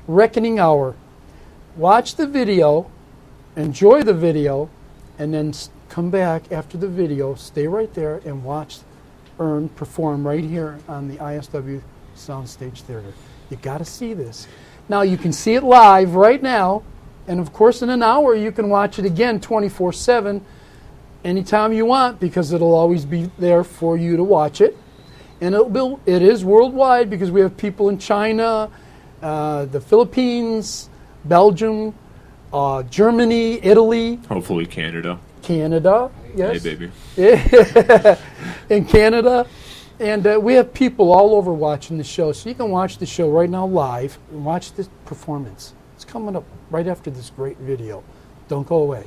Reckoning Hour. Watch the video, enjoy the video, and then come back after the video, stay right there, and watch URN perform right here on the ISW SoundSTage Theater. You got to see this. Now, you can see it live right now, and of course in an hour you can watch it again 24/7 anytime you want because it'll always be there for you to watch it. And it is worldwide because we have people in China, the Philippines, Belgium, Germany, Italy, Hopefully Canada. yes. Hey, baby. In Canada. And we have people all over watching the show. So you can watch the show right now live and watch this performance. It's coming up right after this great video. Don't go away.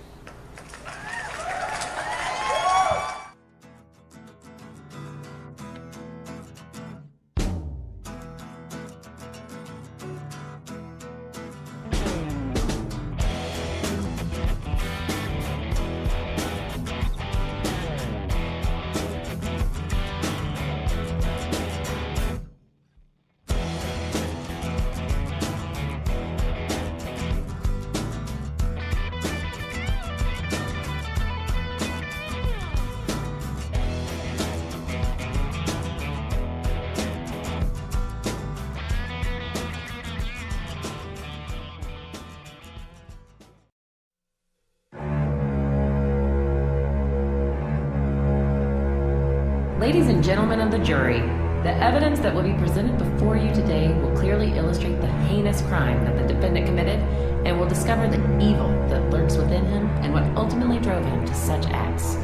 Ladies and gentlemen of the jury, the evidence that will be presented before you today will clearly illustrate the heinous crime that the defendant committed and will discover the evil that lurks within him and what ultimately drove him to such acts.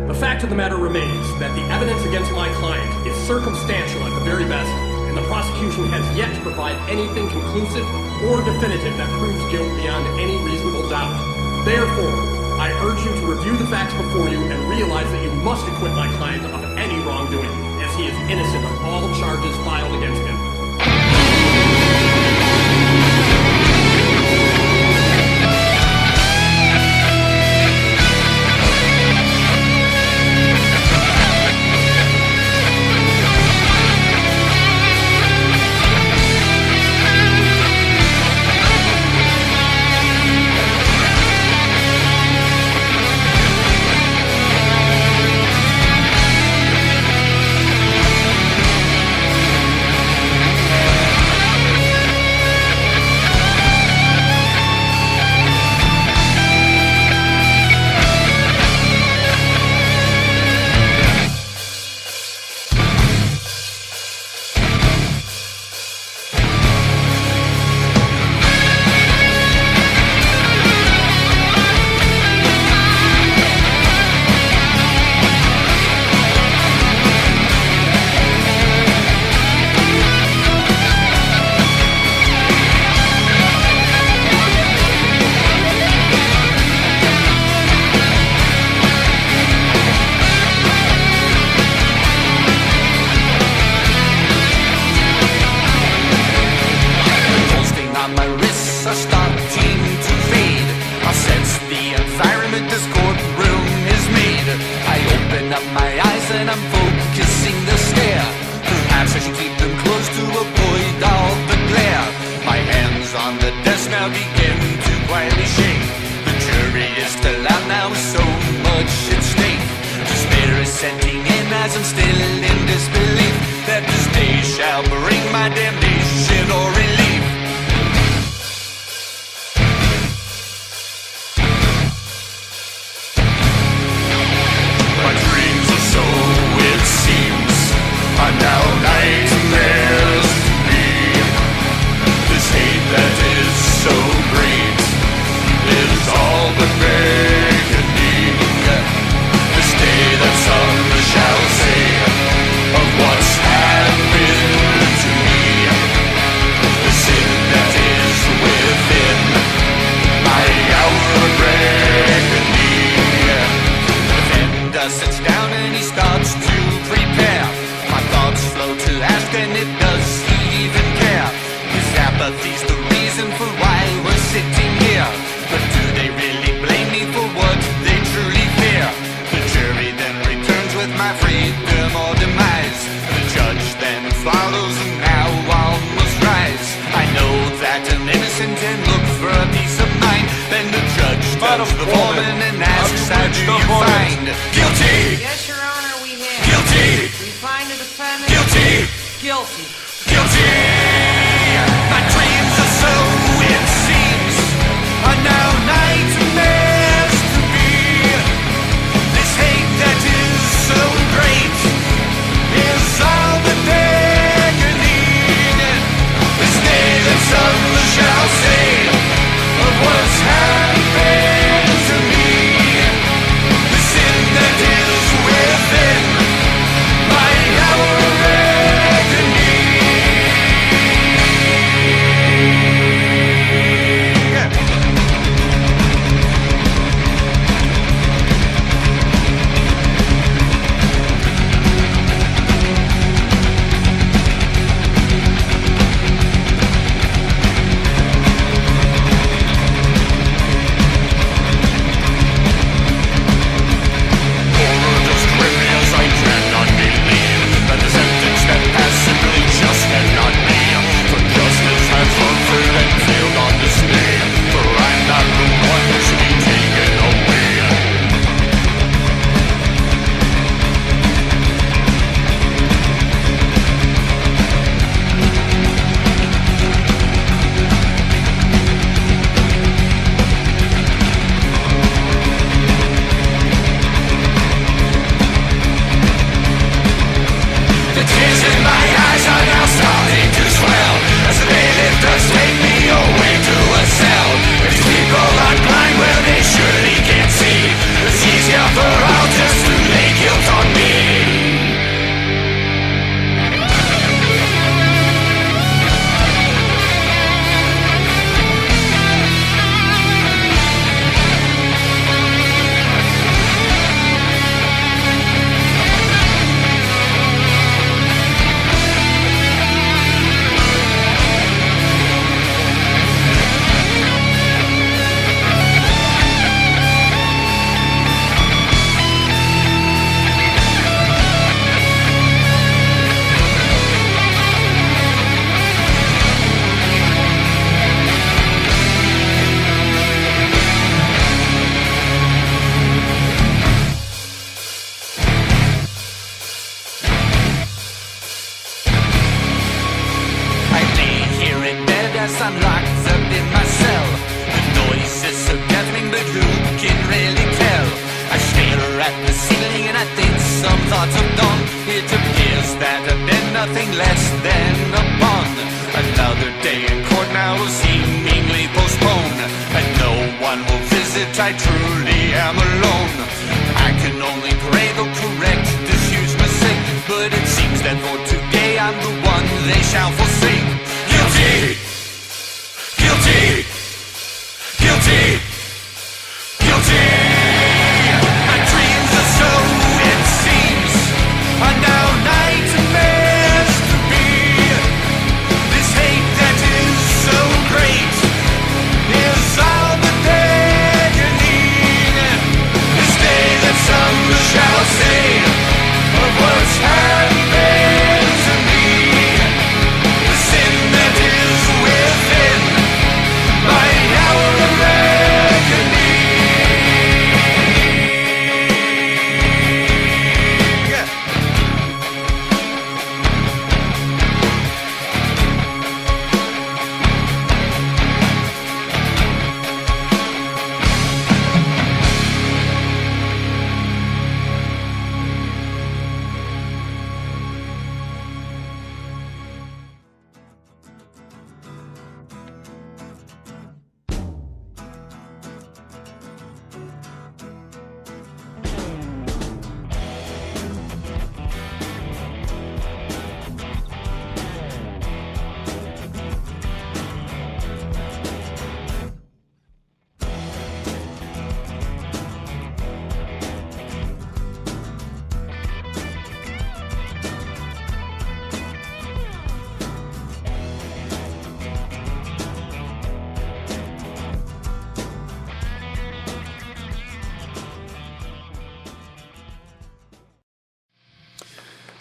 The fact of the matter remains that the evidence against my client is circumstantial at the very best, and the prosecution has yet to provide anything conclusive or definitive that proves guilt beyond any reasonable doubt. Therefore, I urge you to review the facts before you and realize that you must acquit my client of any wrongdoing, as he is innocent of all charges filed against him. Within my hour of agony. cause I'm locked up in my cell. The noise is so deafening, but who can really tell? I stare at the ceiling and I think some thoughts of dawn. It appears that I've been nothing less than a pawn. Another day in court now will seemingly postpone, and no one will visit, I truly am alone. I can only pray though correct, disuse mistake, but it seems that for today I'm the one they shall forsake. Guilty! Guilty! Guilty! Guilty! My dreams are so, it seems, are now nightmares to be. This hate that is so great is all that agony. This day that some shall say of what's happened to me. The sin that is within my hour of reckoning.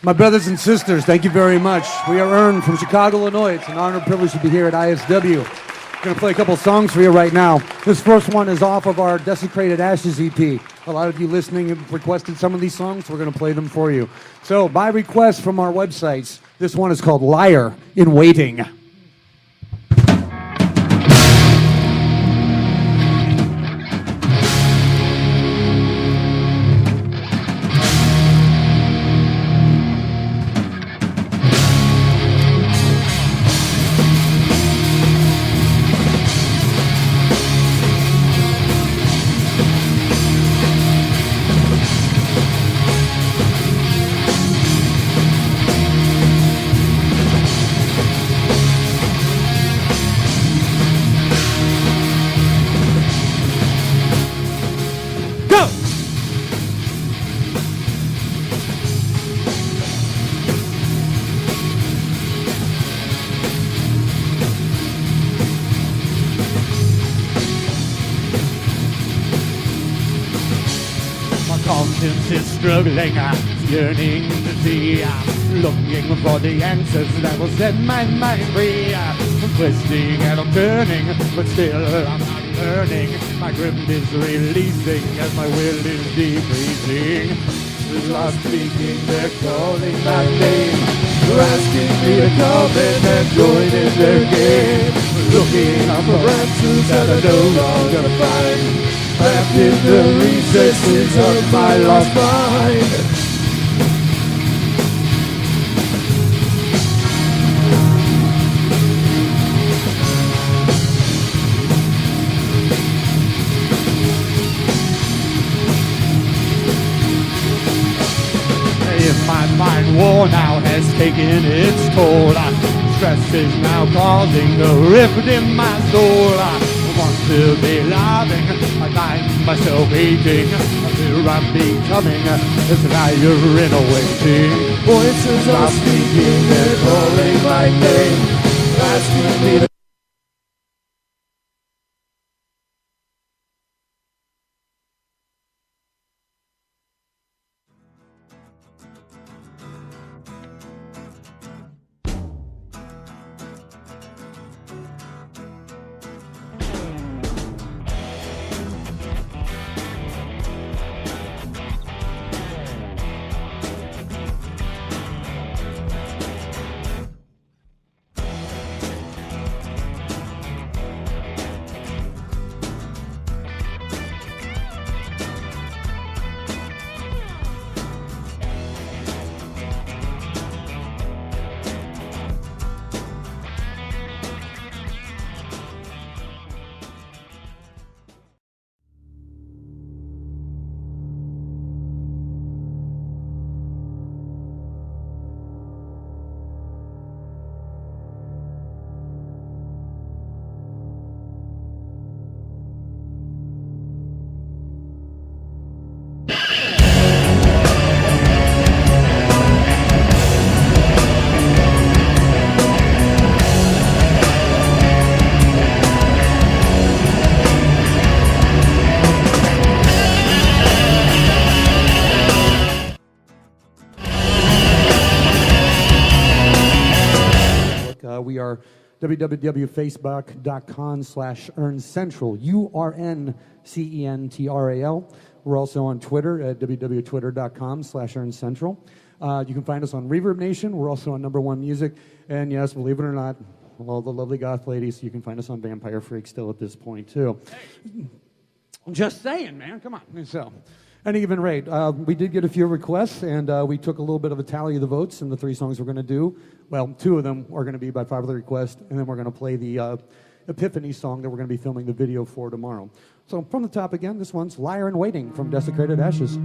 My brothers and sisters, thank you very much. We are Earn from Chicago, Illinois. It's an honor and privilege to be here at ISW. I'm going to play a couple songs for you right now. This first one is off of our Desecrated Ashes EP. A lot of you listening have requested some of these songs, so we're going to play them for you. So, by request from our websites, this one is called Liar in Waiting. Conscience is struggling, yearning to see, looking for the answers that will set my mind free. I'm twisting and I'm turning, but still I'm not learning. My grip is releasing as my will is decreasing. The lost speaking, they're calling my name. They're asking me to come in and join in their game. Looking up for answers that I no longer find. Trapped in the recesses of my lost mind. If my mind worn out has taken its toll, stress is now causing a rift in my soul. I want to be loving, I find myself hating. I fear I'm becoming this liar in a waiting. Voices are speaking, they're calling my name, asking me to We are www.facebook.com/earncentral, URNCENTRAL. We're also on Twitter at www.twitter.com/earncentral. You can find us on Reverb Nation. We're also on #1 Music. And yes, believe it or not, all the lovely goth ladies, you can find us on Vampire Freak still at this point, too. Hey. Just saying, man. Come on. So, at any given rate, we did get a few requests, and we took a little bit of a tally of the votes, and the 3 songs we're going to do, well, 2 of them are going to be by popular request, and then we're going to play the Epiphany song that we're going to be filming the video for tomorrow. So, from the top again, this one's Liar in Waiting from Desecrated Ashes.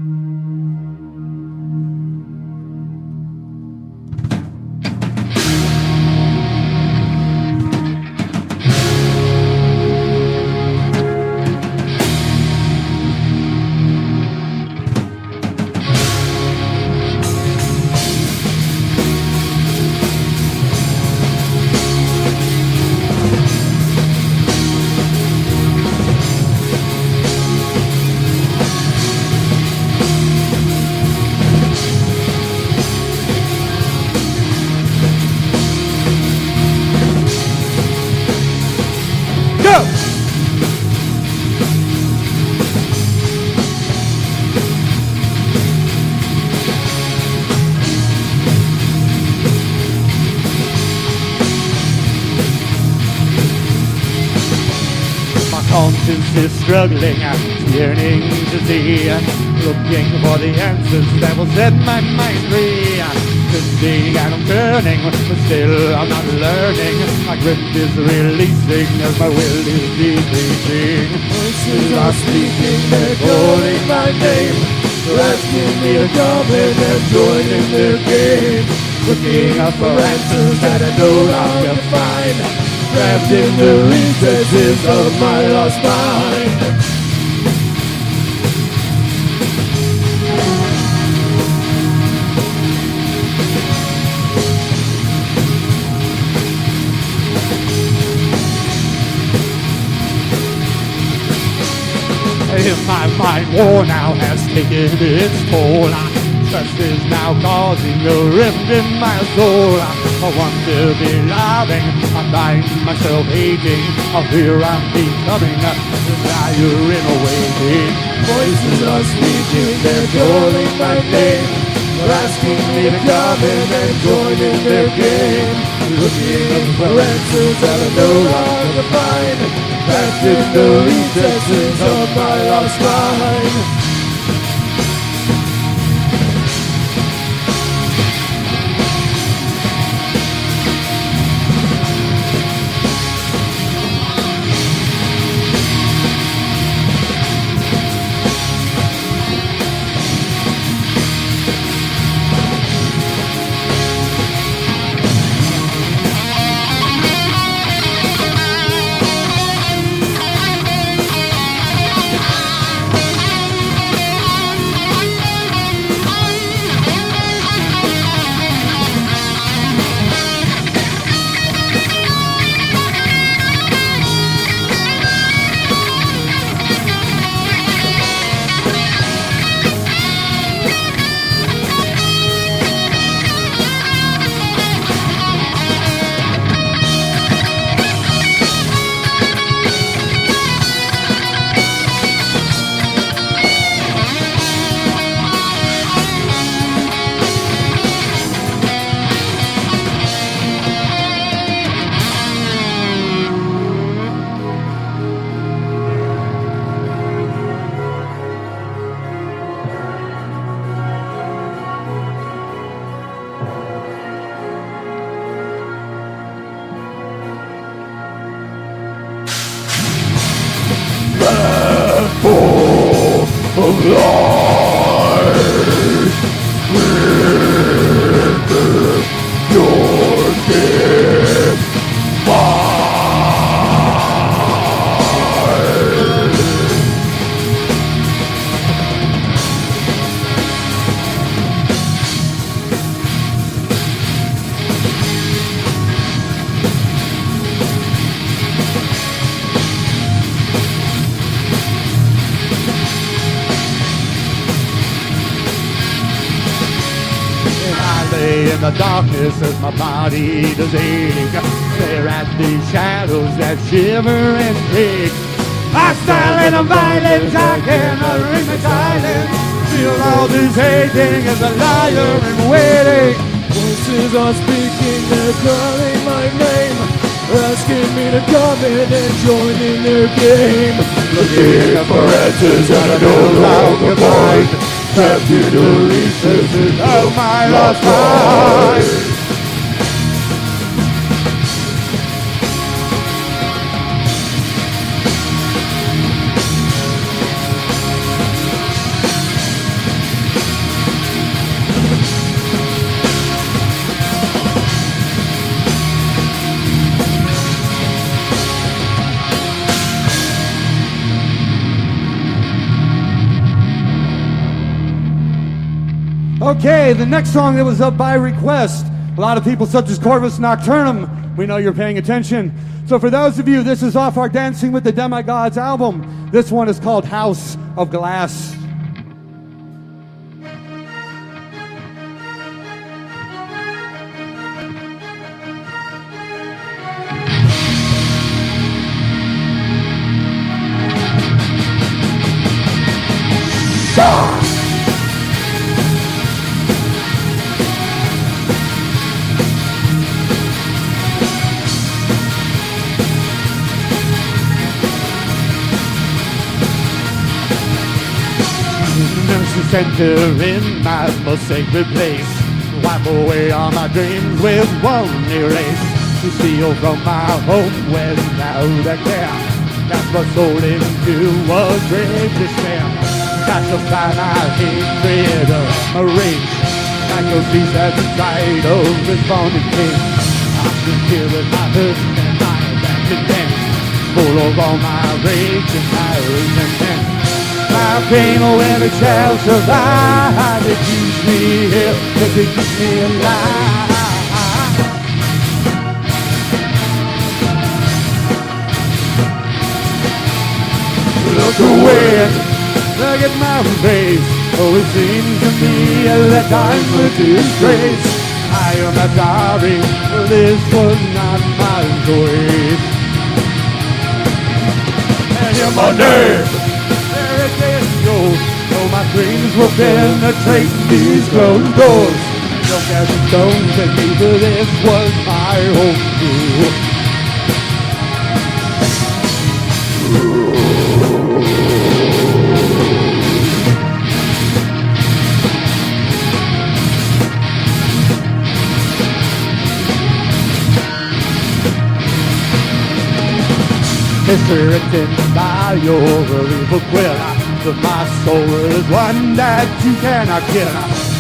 Conscience is struggling, yearning to see, looking for the answers that will set my mind free. Twisting and I'm turning, but still I'm not learning. My grip is releasing as my will is decreasing. Voices are speaking, they're calling my name. They're asking me to come in and join in their game. Looking up for answers that I know how to find. Trapped in the recesses of my lost mind. My mind war now has taken its toll. Stress is now causing a rift in my soul. I want to be loving, I find myself hating. I fear I'm becoming a desire in a waiting. Voices are speaking, they're calling my name. They're asking me to come in and join in their game. Looking for answers that I know how to find. Trapped in the recesses of my lost mind. In the darkness as my body does ache, stare at these shadows that shiver and creak. Hostile and violent, I cannot ring my silence. Feel all this hating as a liar in waiting. Voices are speaking, they're calling my name, asking me to come in and join in their game. Looking for answers that I don't know how to find. Trapped in the recesses of my lost mind. Okay, the next song that was up by request. A lot of people such as Corvus Nocturnum, we know you're paying attention. So for those of you, this is off our Dancing with the Demigods album. This one is called House of Glass. Center in my most sacred place. Wipe away all my dreams with one erase. To steal from my home without a care. That's my soul into a great despair. Pacify my hatred of my rage. Like those beasts at the sight of responding king. I can hear with my hurt and my abandonment. Full of all my rage and my resentment. My pain when it shall survive. It keeps me here, it keeps me alive. Look away, look at my face. Oh, it seems to me that I'm a disgrace. I am not sorry, this was not my choice. And you're my name. Oh, my dreams will penetrate these closed doors. Look at the stones and me, but this was my home too. History written by your evil quill. But my soul is one that you cannot kill.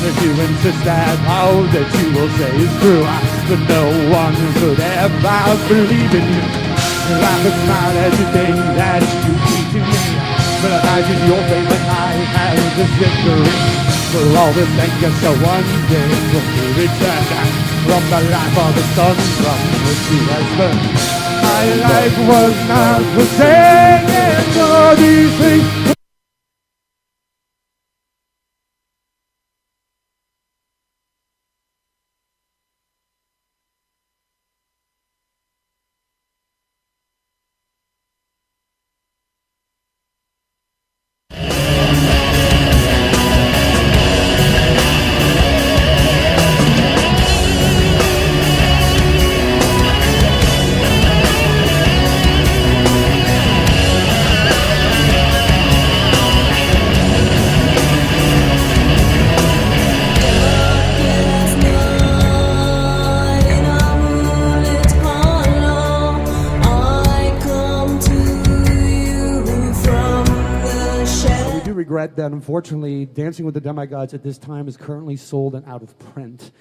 If you insist that all that you will say is true, but no one could ever believe in you. I could smile at the thing that you keep to me, but I imagine your fate when I have this victory. For all the things so one day will be returned from the life of the sun from which you has burned. My life was not for saying all these things. That unfortunately Dancing with the Demigods at this time is currently sold and out of print.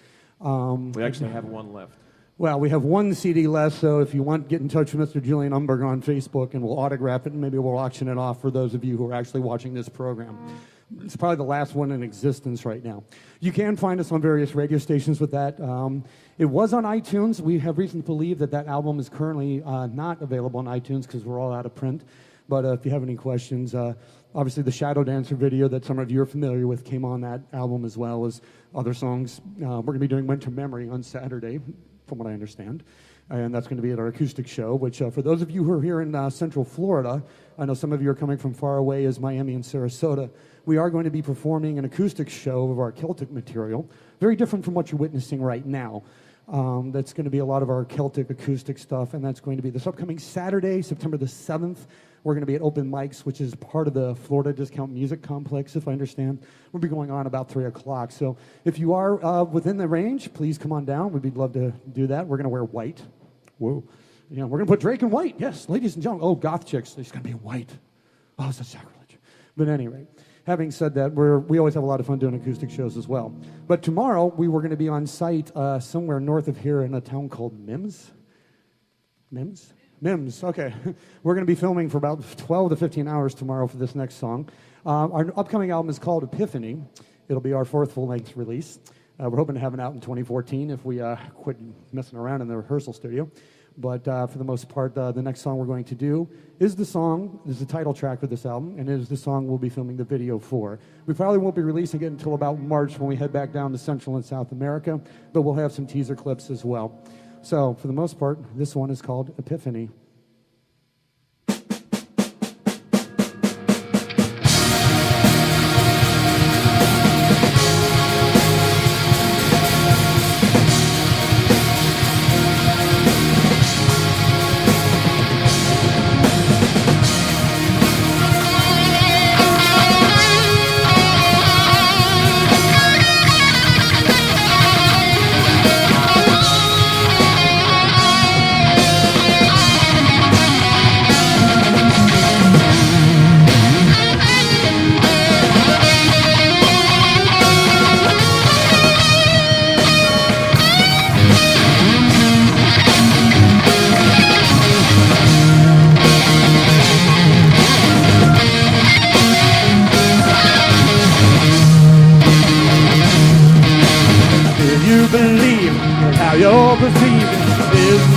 We actually have one left. Well, we have one CD left, so if you want, get in touch with Mr. Julian Umberger on Facebook and we'll autograph it and maybe we'll auction it off for those of you who are actually watching this program. It's probably the last one in existence right now. You can find us on various radio stations with that. It was on iTunes. We have reason to believe that that album is currently not available on iTunes because we're all out of print. But if you have any questions, obviously the Shadow Dancer video that some of you are familiar with came on that album as well as other songs. We're going to be doing Winter Memory on Saturday. from what I understand. And that's going to be at our acoustic show, which for those of you who are here in Central Florida, I know some of you are coming from far away as Miami and Sarasota, we are going to be performing an acoustic show of our Celtic material, very different from what you're witnessing right now. That's going to be a lot of our Celtic acoustic stuff, and that's going to be this upcoming Saturday, September the 7th. We're going to be at Open Mics, which is part of the Florida Discount Music Complex, if I understand. We'll be going on about 3 o'clock. So if you are within the range, please come on down. We'd love to do that. We're going to wear white. Whoa. You know, we're going to put Drake in white. Yes, ladies and gentlemen. Oh, goth chicks. They're just going to be in white. Oh, it's a sacrilege. But anyway, having said that, we always have a lot of fun doing acoustic shows as well. But tomorrow, we were going to be on site somewhere north of here in a town called Mims. Mims, okay. We're going to be filming for about 12 to 15 hours tomorrow for this next song. Our upcoming album is called Epiphany. It'll be our 4th full-length release. We're hoping to have it out in 2014 if we quit messing around in the rehearsal studio. But for the most part, the next song we're going to do is the title track for this album, and it is the song we'll be filming the video for. We probably won't be releasing it until about March when we head back down to Central and South America, but we'll have some teaser clips as well. So, for the most part, this one is called Epiphany.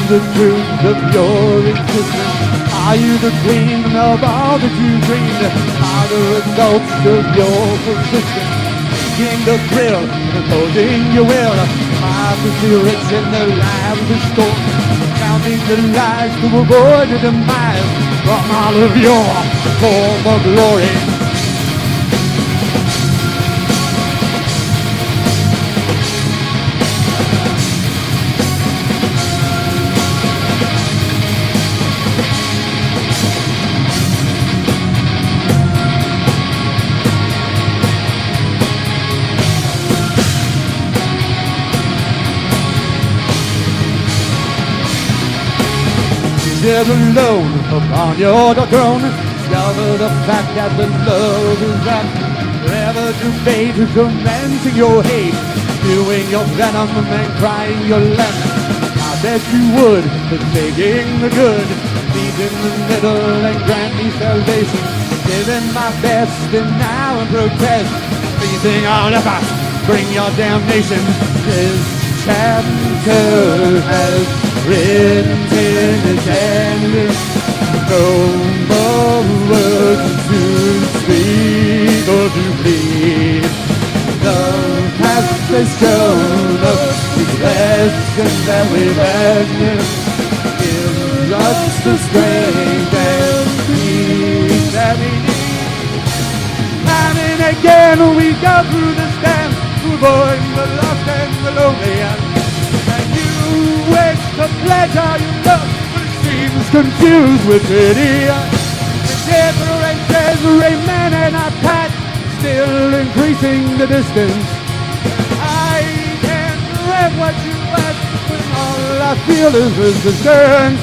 The truth of your existence. Are you the queen of all that you dreamed? Are the results of your persistence? Seeking the thrill, imposing your will. Obviously rich in the lives of storm. Counting the lies to avoid the demise from all of your former glory. Sit alone upon your throne. Discover the fact that the love is that forever debate, commencing your hate, spewing your venom and crying your lemon. I bet you would, but taking the good, meet in the middle and grant me salvation. Giving my best and now in protest, pleasing all of us, bring your damnation. This chapter has written in its end, no more words to speak or to plead. The past has shown us the lessons that we've had, gives us the strength and peace that we need. Time and again we go through the dance to avoid the lost and the lonely, and you wish to pleasure you love, but it seems confused with pity. The differences remain in our path, still increasing the distance. I can't read what you ask when all I feel is resistance.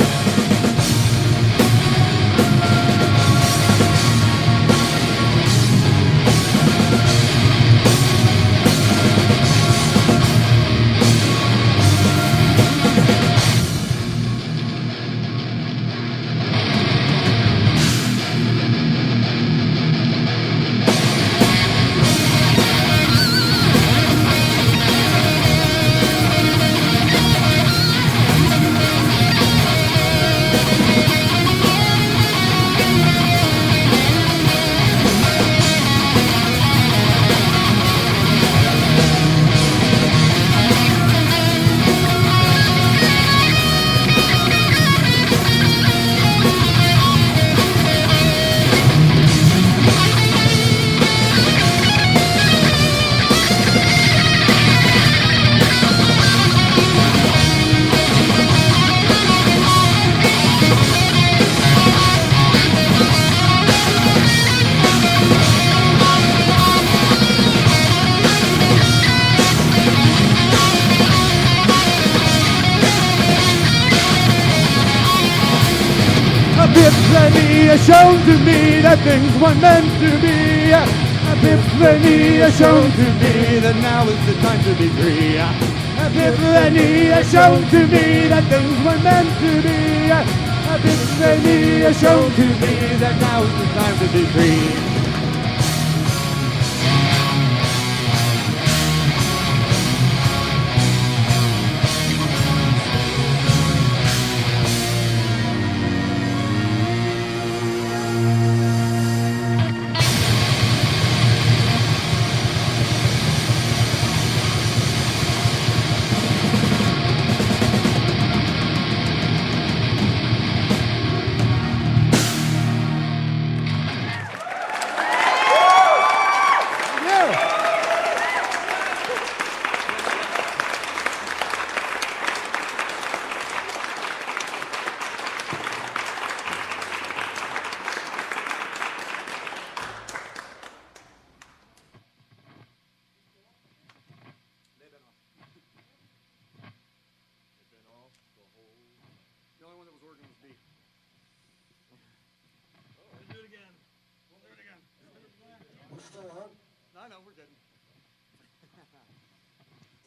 Epiphany has shown to me that things weren't meant to be. Epiphany has shown to me that now is the time to be free. Epiphany has shown to me that things weren't meant to be. Epiphany has shown to me that now is the time to be free.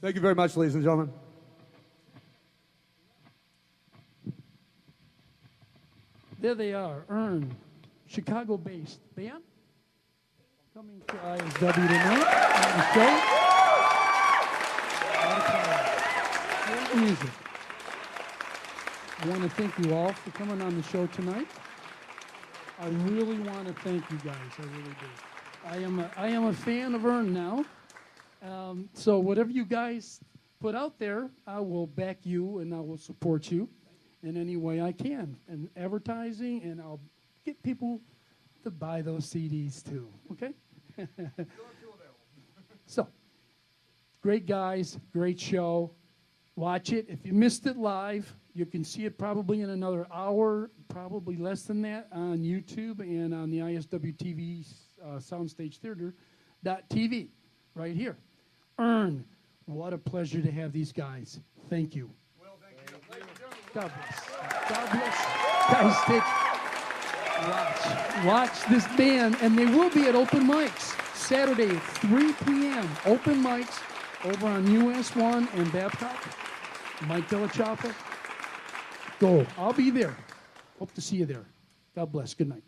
Thank you very much, ladies and gentlemen. There they are, URN, Chicago-based band, coming to ISW tonight on the show. Great music. I want to thank you all for coming on the show tonight. I really want to thank you guys. I really do. I am a fan of URN now. So whatever you guys put out there, I will back you and I will support you in any way I can. And advertising, and I'll get people to buy those CDs too, okay? So, great guys, great show. Watch it. If you missed it live, you can see it probably in another hour, probably less than that, on YouTube and on the ISW SoundSTage Theater .tv right here. URN. What a pleasure to have these guys. Thank you. Well, thank you. God bless. God bless. Guys, watch this band, and they will be at open mics Saturday at 3 p.m. Open mics over on US 1 and Babcock. Mike Delachapa. Go. I'll be there. Hope to see you there. God bless. Good night.